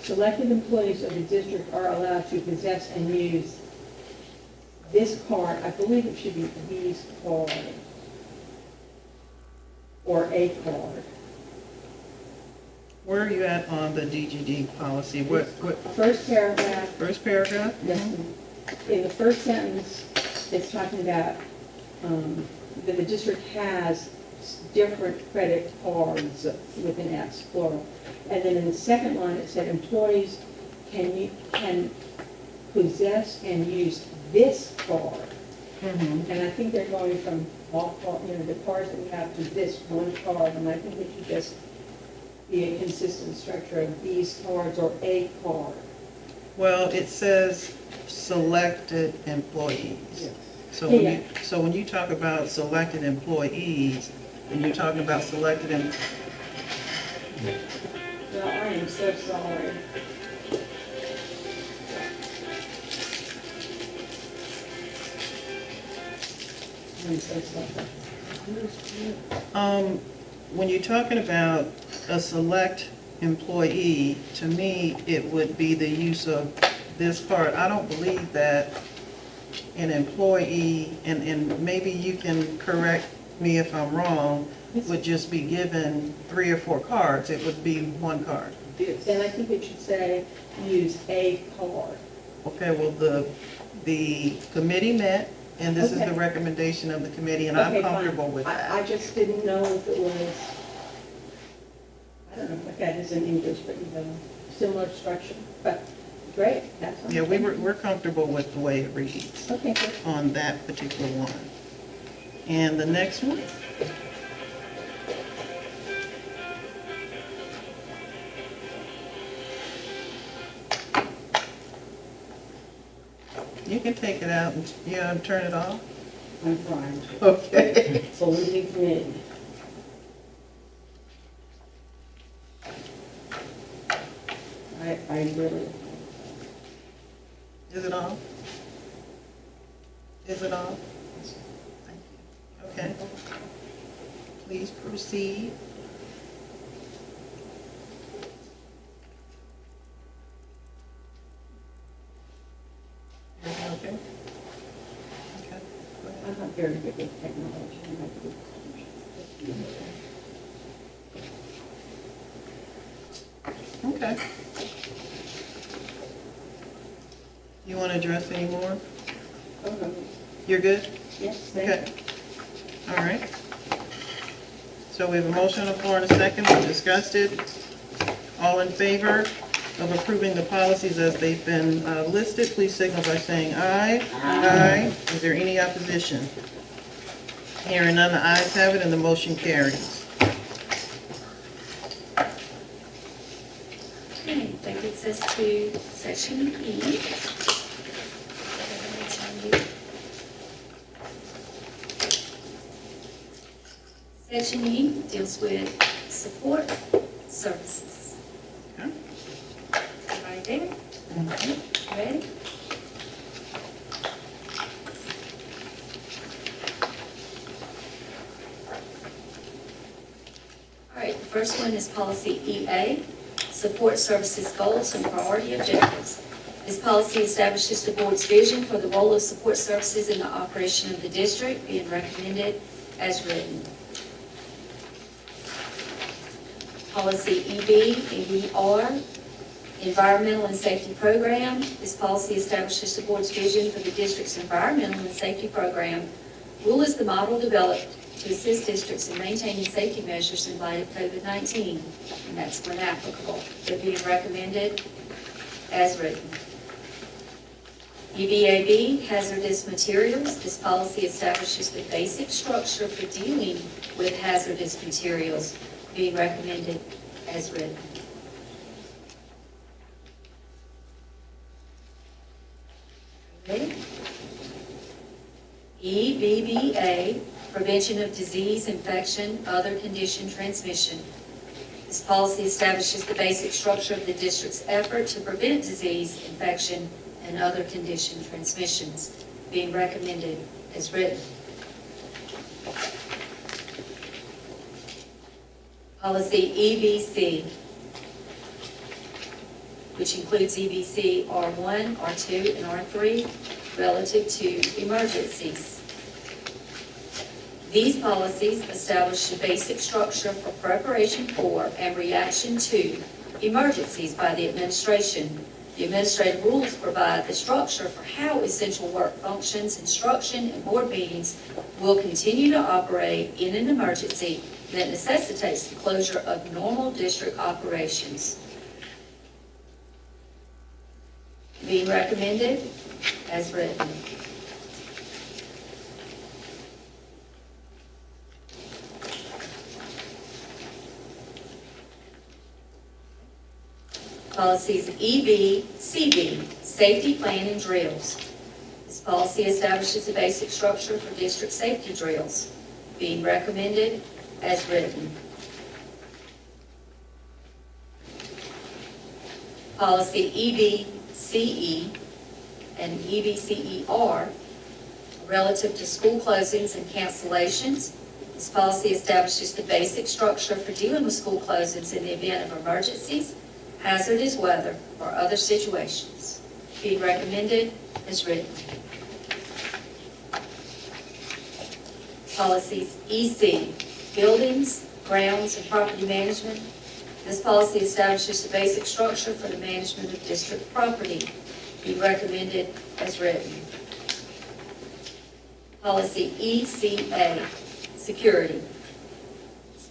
Selected employees of the district are allowed to possess and use this card. I believe it should be these card or a card. Where are you at on the DGD policy? What, First paragraph, first paragraph? yes, in the first sentence, it's talking about that the district has different credit cards with an S, plural. And then in the second line, it said employees can possess and use this card. Mhm. And I think they're going from all, the cards that we have to this one card, and I think it should just be a consistent structure of these cards or a card. Well, it says selected employees. So when you talk about selected employees, and you're talking about selected Well, I am so sorry. I'm so sorry. when you're talking about a select employee, to me, it would be the use of this card. I don't believe that an employee, and maybe you can correct me if I'm wrong, would just be given 3 or 4 cards. It would be one card. Then I think it should say, use a card. Okay, well, the committee met, and this is the Okay. recommendation of the committee, and I'm Okay, fine. comfortable with I that. just didn't know if it was, I don't know what that is in English, but similar structure. But great, that's fine. Yeah, we're comfortable with the way it reads Okay, good. on that particular one. And the next one? You can take it out and turn it off. I'm trying. Okay. It's a leading committee. I really, Is it off? Is it off? Okay. Please proceed. Everything okay? Okay. Go ahead. I'm not very good with technology. I'm not good with Okay. You want to address any more? Oh, no. You're good? Yes, thank Okay. you. All right. So we have a motion on the floor and a second. We discussed it. All in favor of approving the policies as they've been listed, please signal by saying aye. Aye. Is there any opposition? Hearing none, the ayes have it and the motion carries. Okay, that gets us to section E. Section E deals with support services. Okay. Right there, ready? All right, the first one is policy EA, support services goals and priority objectives. This policy establishes the board's vision for the role of support services in the operation of the district, being recommended as written. Policy EB and ER, environmental and safety program. This policy establishes the board's vision for the district's environmental and safety program. Rule is the model developed to assist districts in maintaining safety measures in light of COVID-19, and that's when applicable. They're being recommended as written. EVAB, hazardous materials. This policy establishes the basic structure for dealing with hazardous materials, being recommended as written. Okay. EVBA, prevention of disease, infection, other condition transmission. This policy establishes the basic structure of the district's effort to prevent disease, infection, and other condition transmissions, being recommended as written. Policy EBC, which includes EBC R1, R2, and R3, relative to emergencies. These policies establish the basic structure for preparation for and reaction to emergencies by the administration. The administrative rules provide the structure for how essential work functions, instruction, and board meetings will continue to operate in an emergency that necessitates the closure of normal district operations. Being recommended as written. Policies EB, CB, safety plan and drills. This policy establishes the basic structure for district safety drills, being recommended as written. Policy EBCE and EBCER, relative to school closings and cancellations. This policy establishes the basic structure for dealing with school closings in the event of emergencies, hazardous weather, or other situations. Being recommended as written. Policies EC, buildings, grounds, and property management. This policy establishes the basic structure for the management of district property. Being recommended as written. Policy ECA, security.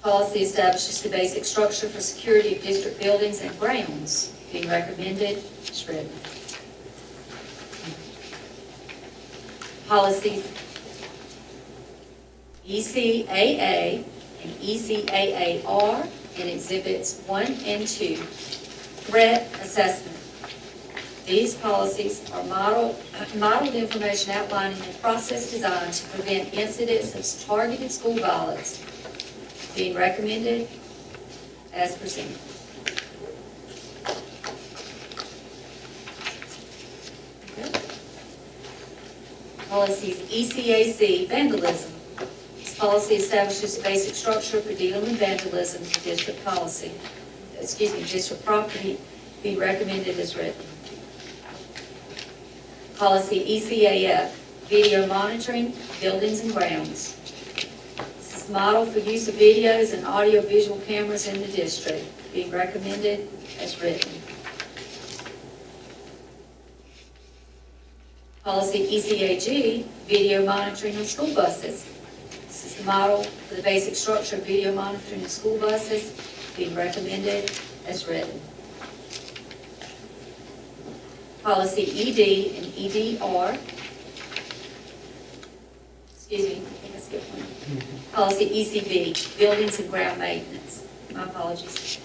Policy establishes the basic structure for security of district buildings and grounds, being recommended as written. Policies ECAA and ECAAR in Exhibits 1 and 2, threat assessment. These policies are modeled information outlining the process designed to prevent incidents of targeted school violence, being recommended as presented. Okay. Policies ECAC, vandalism. This policy establishes the basic structure for dealing with vandalism for district district property, being recommended as written. Policy ECAF, video monitoring, buildings and grounds. Model for use of videos and audio-visual cameras in the district, being recommended as written. Policy ECAG, video monitoring of school buses. This is the model for the basic structure of video monitoring in school buses, being recommended as written. Policy ED and EDR. Excuse me, I think I skipped one. Policy ECB, buildings and ground maintenance. My apologies.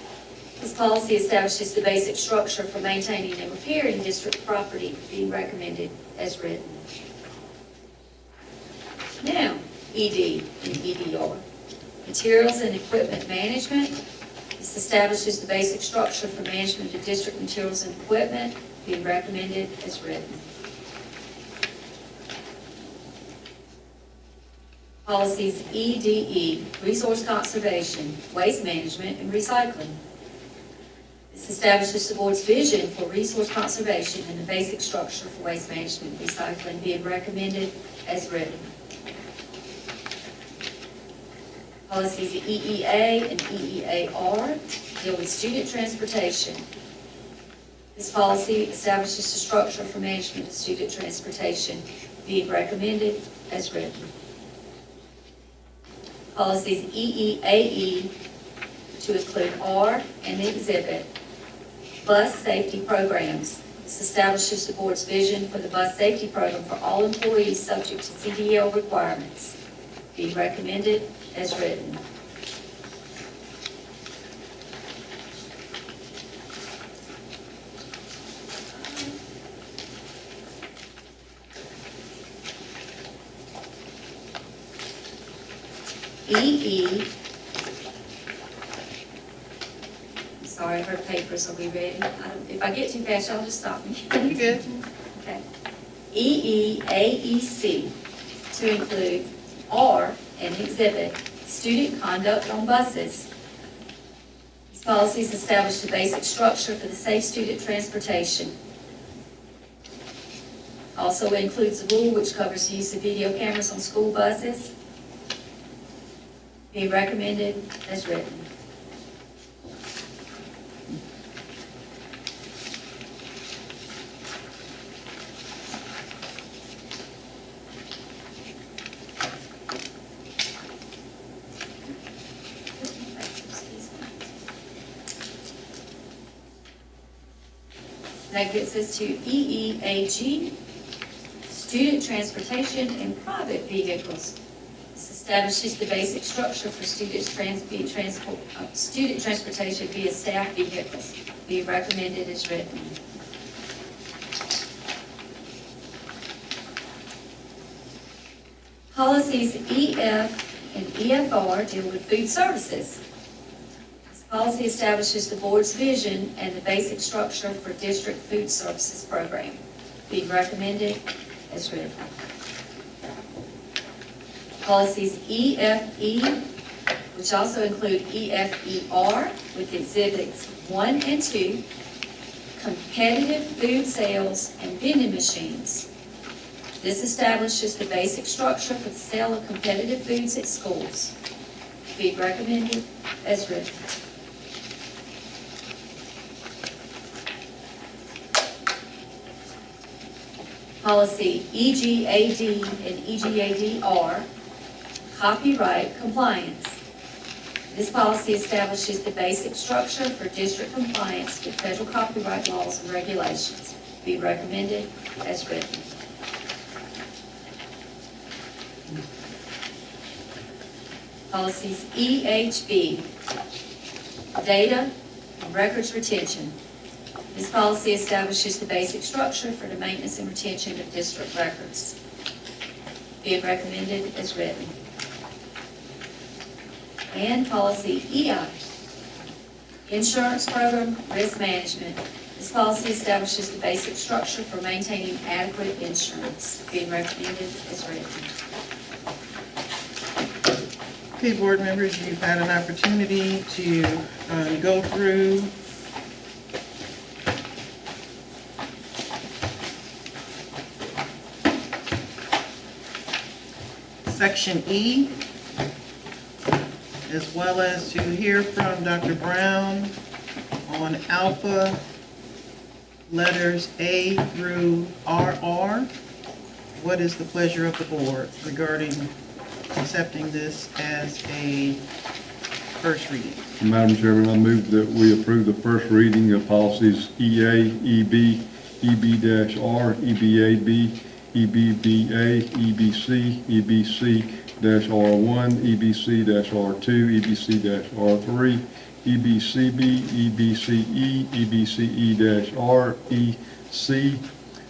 This policy establishes the basic structure for maintaining and repairing district property, being recommended as written. Now, ED and EDR. Materials and equipment management. This establishes the basic structure for management of district materials and equipment, being recommended as written. Policies EDE, resource conservation, waste management, and recycling. This establishes the board's vision for resource conservation and the basic structure for waste management and recycling, being recommended as written. Policies EEA and EEAR deal with student transportation. This policy establishes the structure for management of student transportation, being recommended as written. Policies EEAE to include R and the exhibit, bus safety programs. This establishes the board's vision for the bus safety program for all employees subject to CDL requirements, being recommended as written. EE. I'm sorry, her papers, are we ready? If I get too fast, y'all just stop me. You good? Okay. EEAEC to include R and exhibit student conduct on buses. These policies establish the basic structure for the safe student transportation. Also includes a rule which covers the use of video cameras on school buses. Be recommended as written. That gets us to EEAG, student transportation in private vehicles. This establishes the basic structure for student transportation via staff vehicles. Be recommended as written. Policies EF and EFR deal with food services. This policy establishes the board's vision and the basic structure for district food services program. Be recommended as written. Policies EFE, which also include EFER with exhibits 1 and 2, competitive food sales and vending machines. This establishes the basic structure for the sale of competitive foods at schools. Be recommended as written. Policy EGAD and EGADR, copyright compliance. This policy establishes the basic structure for district compliance with federal copyright laws and regulations. Be recommended as written. Policies EHB, data and records retention. This policy establishes the basic structure for the maintenance and retention of district records. Be recommended as written. And policy EI, insurance program risk management. This policy establishes the basic structure for maintaining adequate insurance. Be recommended as written. Okay, board members, you've had an opportunity to go through Section E, as well as to hear from Dr. Brown on alpha letters A through RR. What is the pleasure of the board regarding accepting this as a first reading? Madam Chairman, I move that we approve the first reading of policies EA, EB, EB-R, EBAB, EBBA, EBC, EBC-R1, EBC-R2, EBC-R3, EBCB, EBCE, EBCE-R, EC,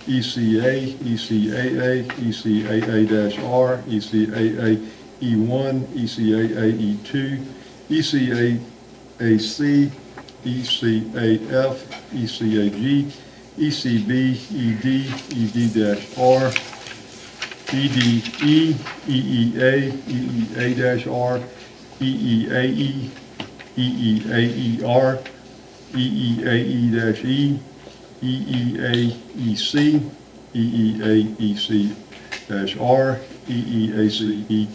ECA, ECAA, ECAA-R, ECAA-E1, ECAA-E2, ECAAC, ECAF, ECAG, ECB, ED, ED-R, EDE, EEA, EEA-R, EEAE, EEAER, EEAE-E, EEAEC, EEAEC-R, EEACEC-E,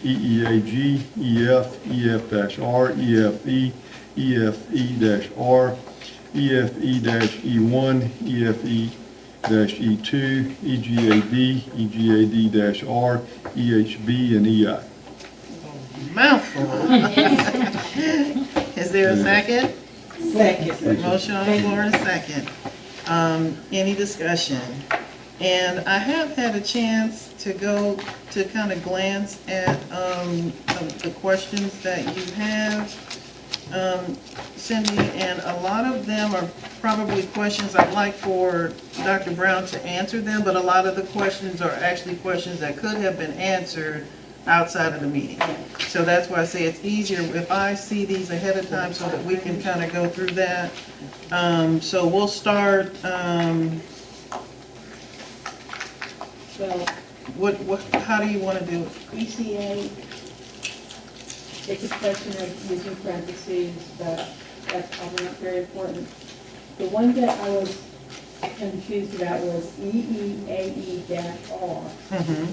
EEAG, EF, EF-R, EFE, EFE-R, EFE-E1, EFE-E2, EGAD, EGAD-R, EHB, and EI. Mouthful. Is there a second? Second. Motion on the floor and a second. Any discussion? And I have had a chance to go to kind of glance at the questions that you have, Cindy, and a lot of them are probably questions I'd like for Dr. Brown to answer them, but a lot of the questions are actually questions that could have been answered outside of the meeting. So that's why I say it's easier if I see these ahead of time so that we can kind of go through that. So we'll start, Well, how do you want to do it? ECA, it's a question of using parentheses, but that's probably not very important. The one that I was confused about was EEAE-R,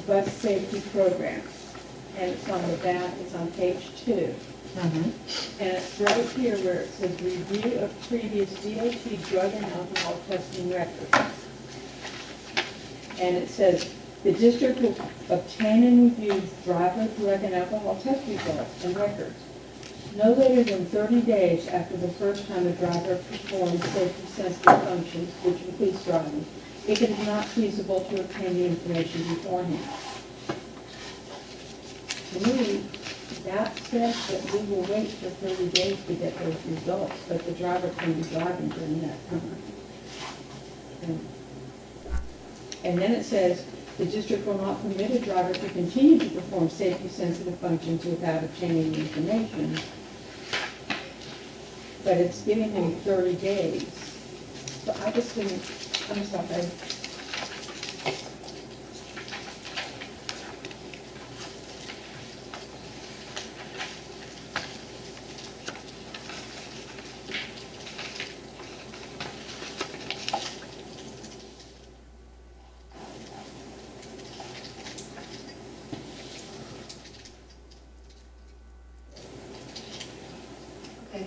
Bus Safety Program. And it's on the back, it's on page 2. And it's right here where it says review of previous DOT drug and alcohol testing records. And it says the district will obtain and review driver drug and alcohol test results and records no later than 30 days after the first time a driver performs safety-sensitive functions, which includes driving, if it is not feasible to obtain the information beforehand. To me, that says that we will wait for 30 days to get those results, but the driver can be driving during that time. And then it says, the district will not permit a driver to continue to perform safety-sensitive functions without obtaining the information. But it's giving him 30 days. So I just didn't, I'm sorry. Okay,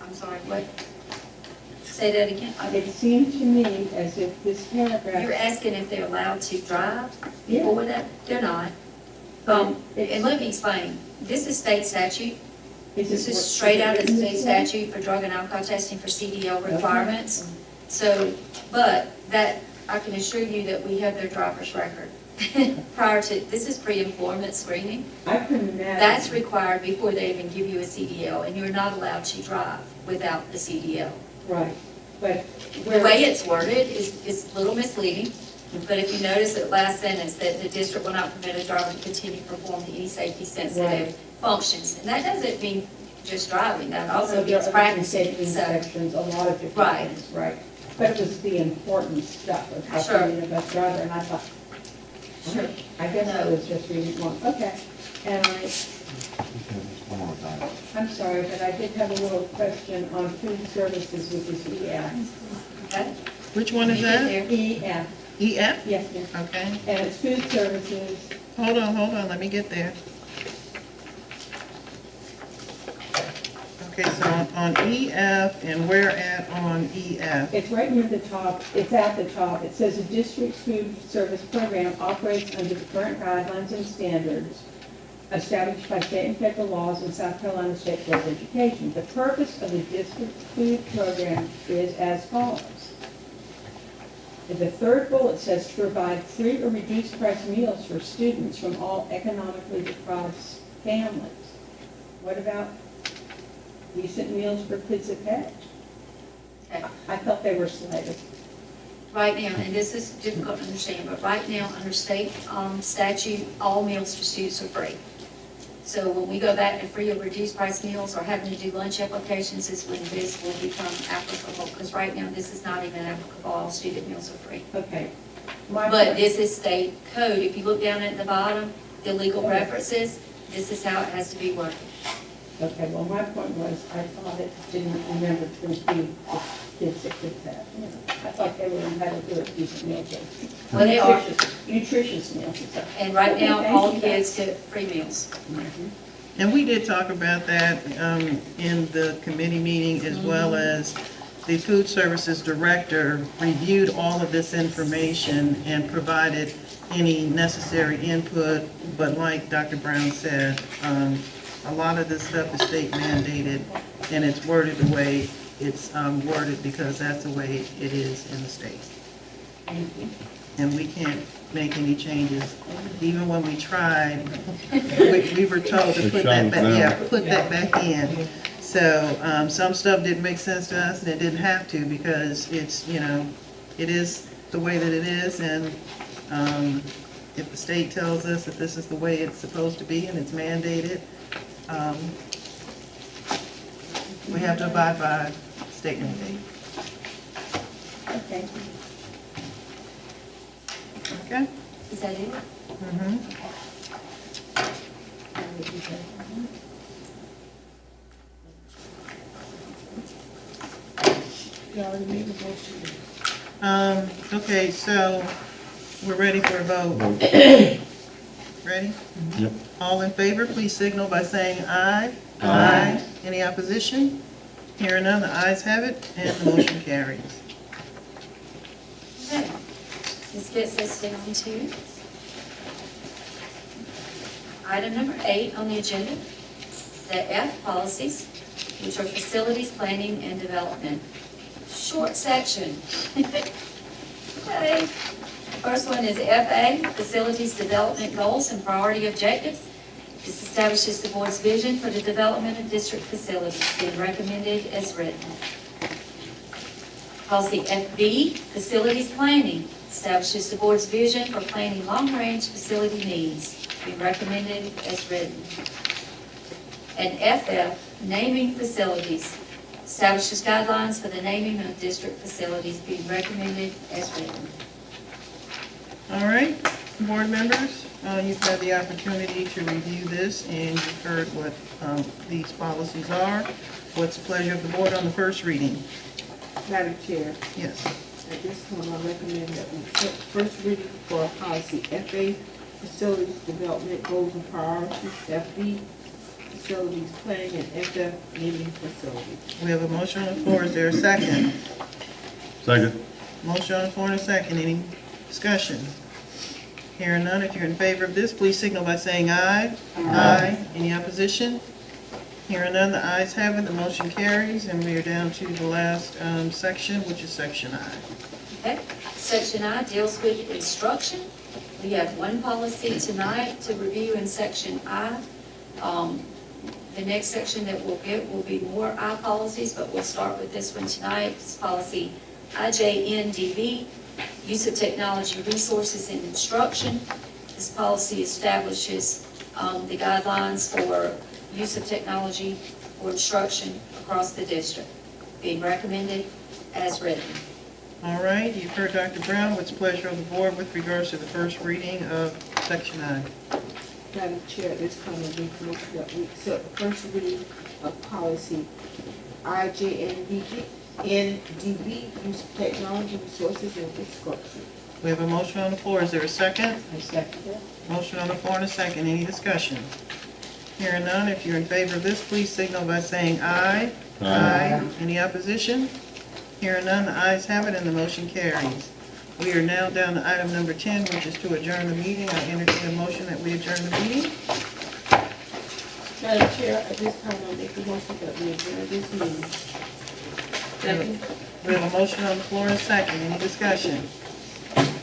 I'm sorry, what? Say that again? It seemed to me as if this paragraph. You're asking if they're allowed to drive Yeah. before that? They're not. And let me explain. This is state statute. This is straight out of the state statute for drug and alcohol testing for CDL requirements. So, but that, I can assure you that we have their driver's record prior to, this is pre-employment screening. I couldn't imagine. That's required before they even give you a CDL, and you're not allowed to drive without the CDL. Right, but The where. way it's worded is a little misleading, but if you notice that last sentence, that the district will not permit a driver to continue to perform any safety-sensitive functions. And that doesn't mean just driving, that also There means are practicing. safety So, inspections, a lot of different Right. things, right? But it was the important stuff of how Sure. to be a bus driver, and I thought, Sure. I guess I No. was just reading one, okay. And I'm sorry, but I did have a little question on food services, which is EF. okay? Which one is You get that? there. EF, EF? yes, yes. Okay. And it's food services, Hold on, let me get there. Okay, so on EF, and where at on EF? It's right near the top, it's at the top. It says the district's food service program operates under the current guidelines and standards established by state and federal laws and South Carolina State Board of Education. The purpose of the district's food program is as follows. In the third bullet says to provide free or reduced price meals for students from all economically deprived families. What about decent meals for kids at pay? Okay. I thought they were slated. Right now, and this is difficult to understand, but right now, under state statute, all meals for students are free. So when we go back to free or reduced price meals or having to do lunch applications is when this will become applicable, because right now, this is not even applicable, all student meals are free. Okay. But this is state code, if you look down at the bottom, the legal references, this is how it has to be worded. Okay, well, my point was, I thought it didn't remember to include the kids that could have. I thought they were entitled to a decent meal, Well, they are. nutritious meals and stuff. And right now, Okay, all thank you. kids get free meals. And we did talk about that in the committee meeting, as well as the food services director reviewed all of this information and provided any necessary input, but like Dr. Brown said, a lot of this stuff is state mandated, and it's worded the way it's worded because that's the way it is in the state. And we can't make any changes. Even when we tried, we were told to put that back, put that back in. So some stuff didn't make sense to us, and it didn't have to, because it's, it is the way that it is, and if the state tells us that this is the way it's supposed to be and it's mandated, we have to abide by state mandate. Okay. Okay? Is that it? Mm-hmm. You already made the motion. Okay, so we're ready for a vote. Ready? Yep. All in favor, please signal by saying aye. Aye. Any opposition? Hearing none, the ayes have it, and the motion carries. Okay. This gets us down to item number 8 on the agenda, the F policies, which are facilities planning and development. Short section. Okay. First one is FA, facilities development goals and priority objectives. This establishes the board's vision for the development of district facilities, being recommended as written. Policy FB, facilities planning, establishes the board's vision for planning long-range facility needs, being recommended as written. And FF, naming facilities, establishes guidelines for the naming of district facilities, being recommended as written. All right, board members, you've had the opportunity to review this, and you've heard what these policies are. What's the pleasure of the board on the first reading? Madam Chair, Yes. at this time, I recommend that we set first reading for policy FA, facilities development goals and priorities, FB, facilities planning, and FF, naming facilities. We have a motion on the floor. Is there a second? Second. Motion on the floor and a second. Any discussion? Hearing none, if you're in favor of this, please signal by saying aye. Aye. Any opposition? Hearing none, the ayes have it, the motion carries, and we are down to the last section, which is section I. Okay, section I deals with instruction. We have one policy tonight to review in section I. The next section that we'll get will be more I policies, but we'll start with this one tonight. It's policy IJNDB, use of technology resources in instruction. This policy establishes the guidelines for use of technology for instruction across the district, being recommended as written. All right, you've heard Dr. Brown. What's the pleasure of the board with regards to the first reading of section I? Madam Chair, at this time, I make a motion that we accept the first reading of policy IJNDB, use of technology resources in instruction. We have a motion on the floor. Is there a second? I second it. Motion on the floor and a second. Any discussion? Hearing none, if you're in favor of this, please signal by saying aye. Aye. Any opposition? Hearing none, the ayes have it and the motion carries. We are now down to item number 10, which is to adjourn the meeting. I entertain a motion that we adjourn the meeting. Madam Chair, at this time, I make the motion that we adjourn this meeting. Second. We have a motion on the floor and a second. Any discussion?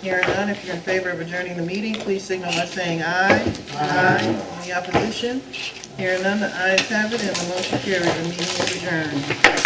Hearing none, if you're in favor of adjourning the meeting, please signal by saying aye. Aye. Any opposition? Hearing none, the ayes have it and the motion carries. The meeting is adjourned.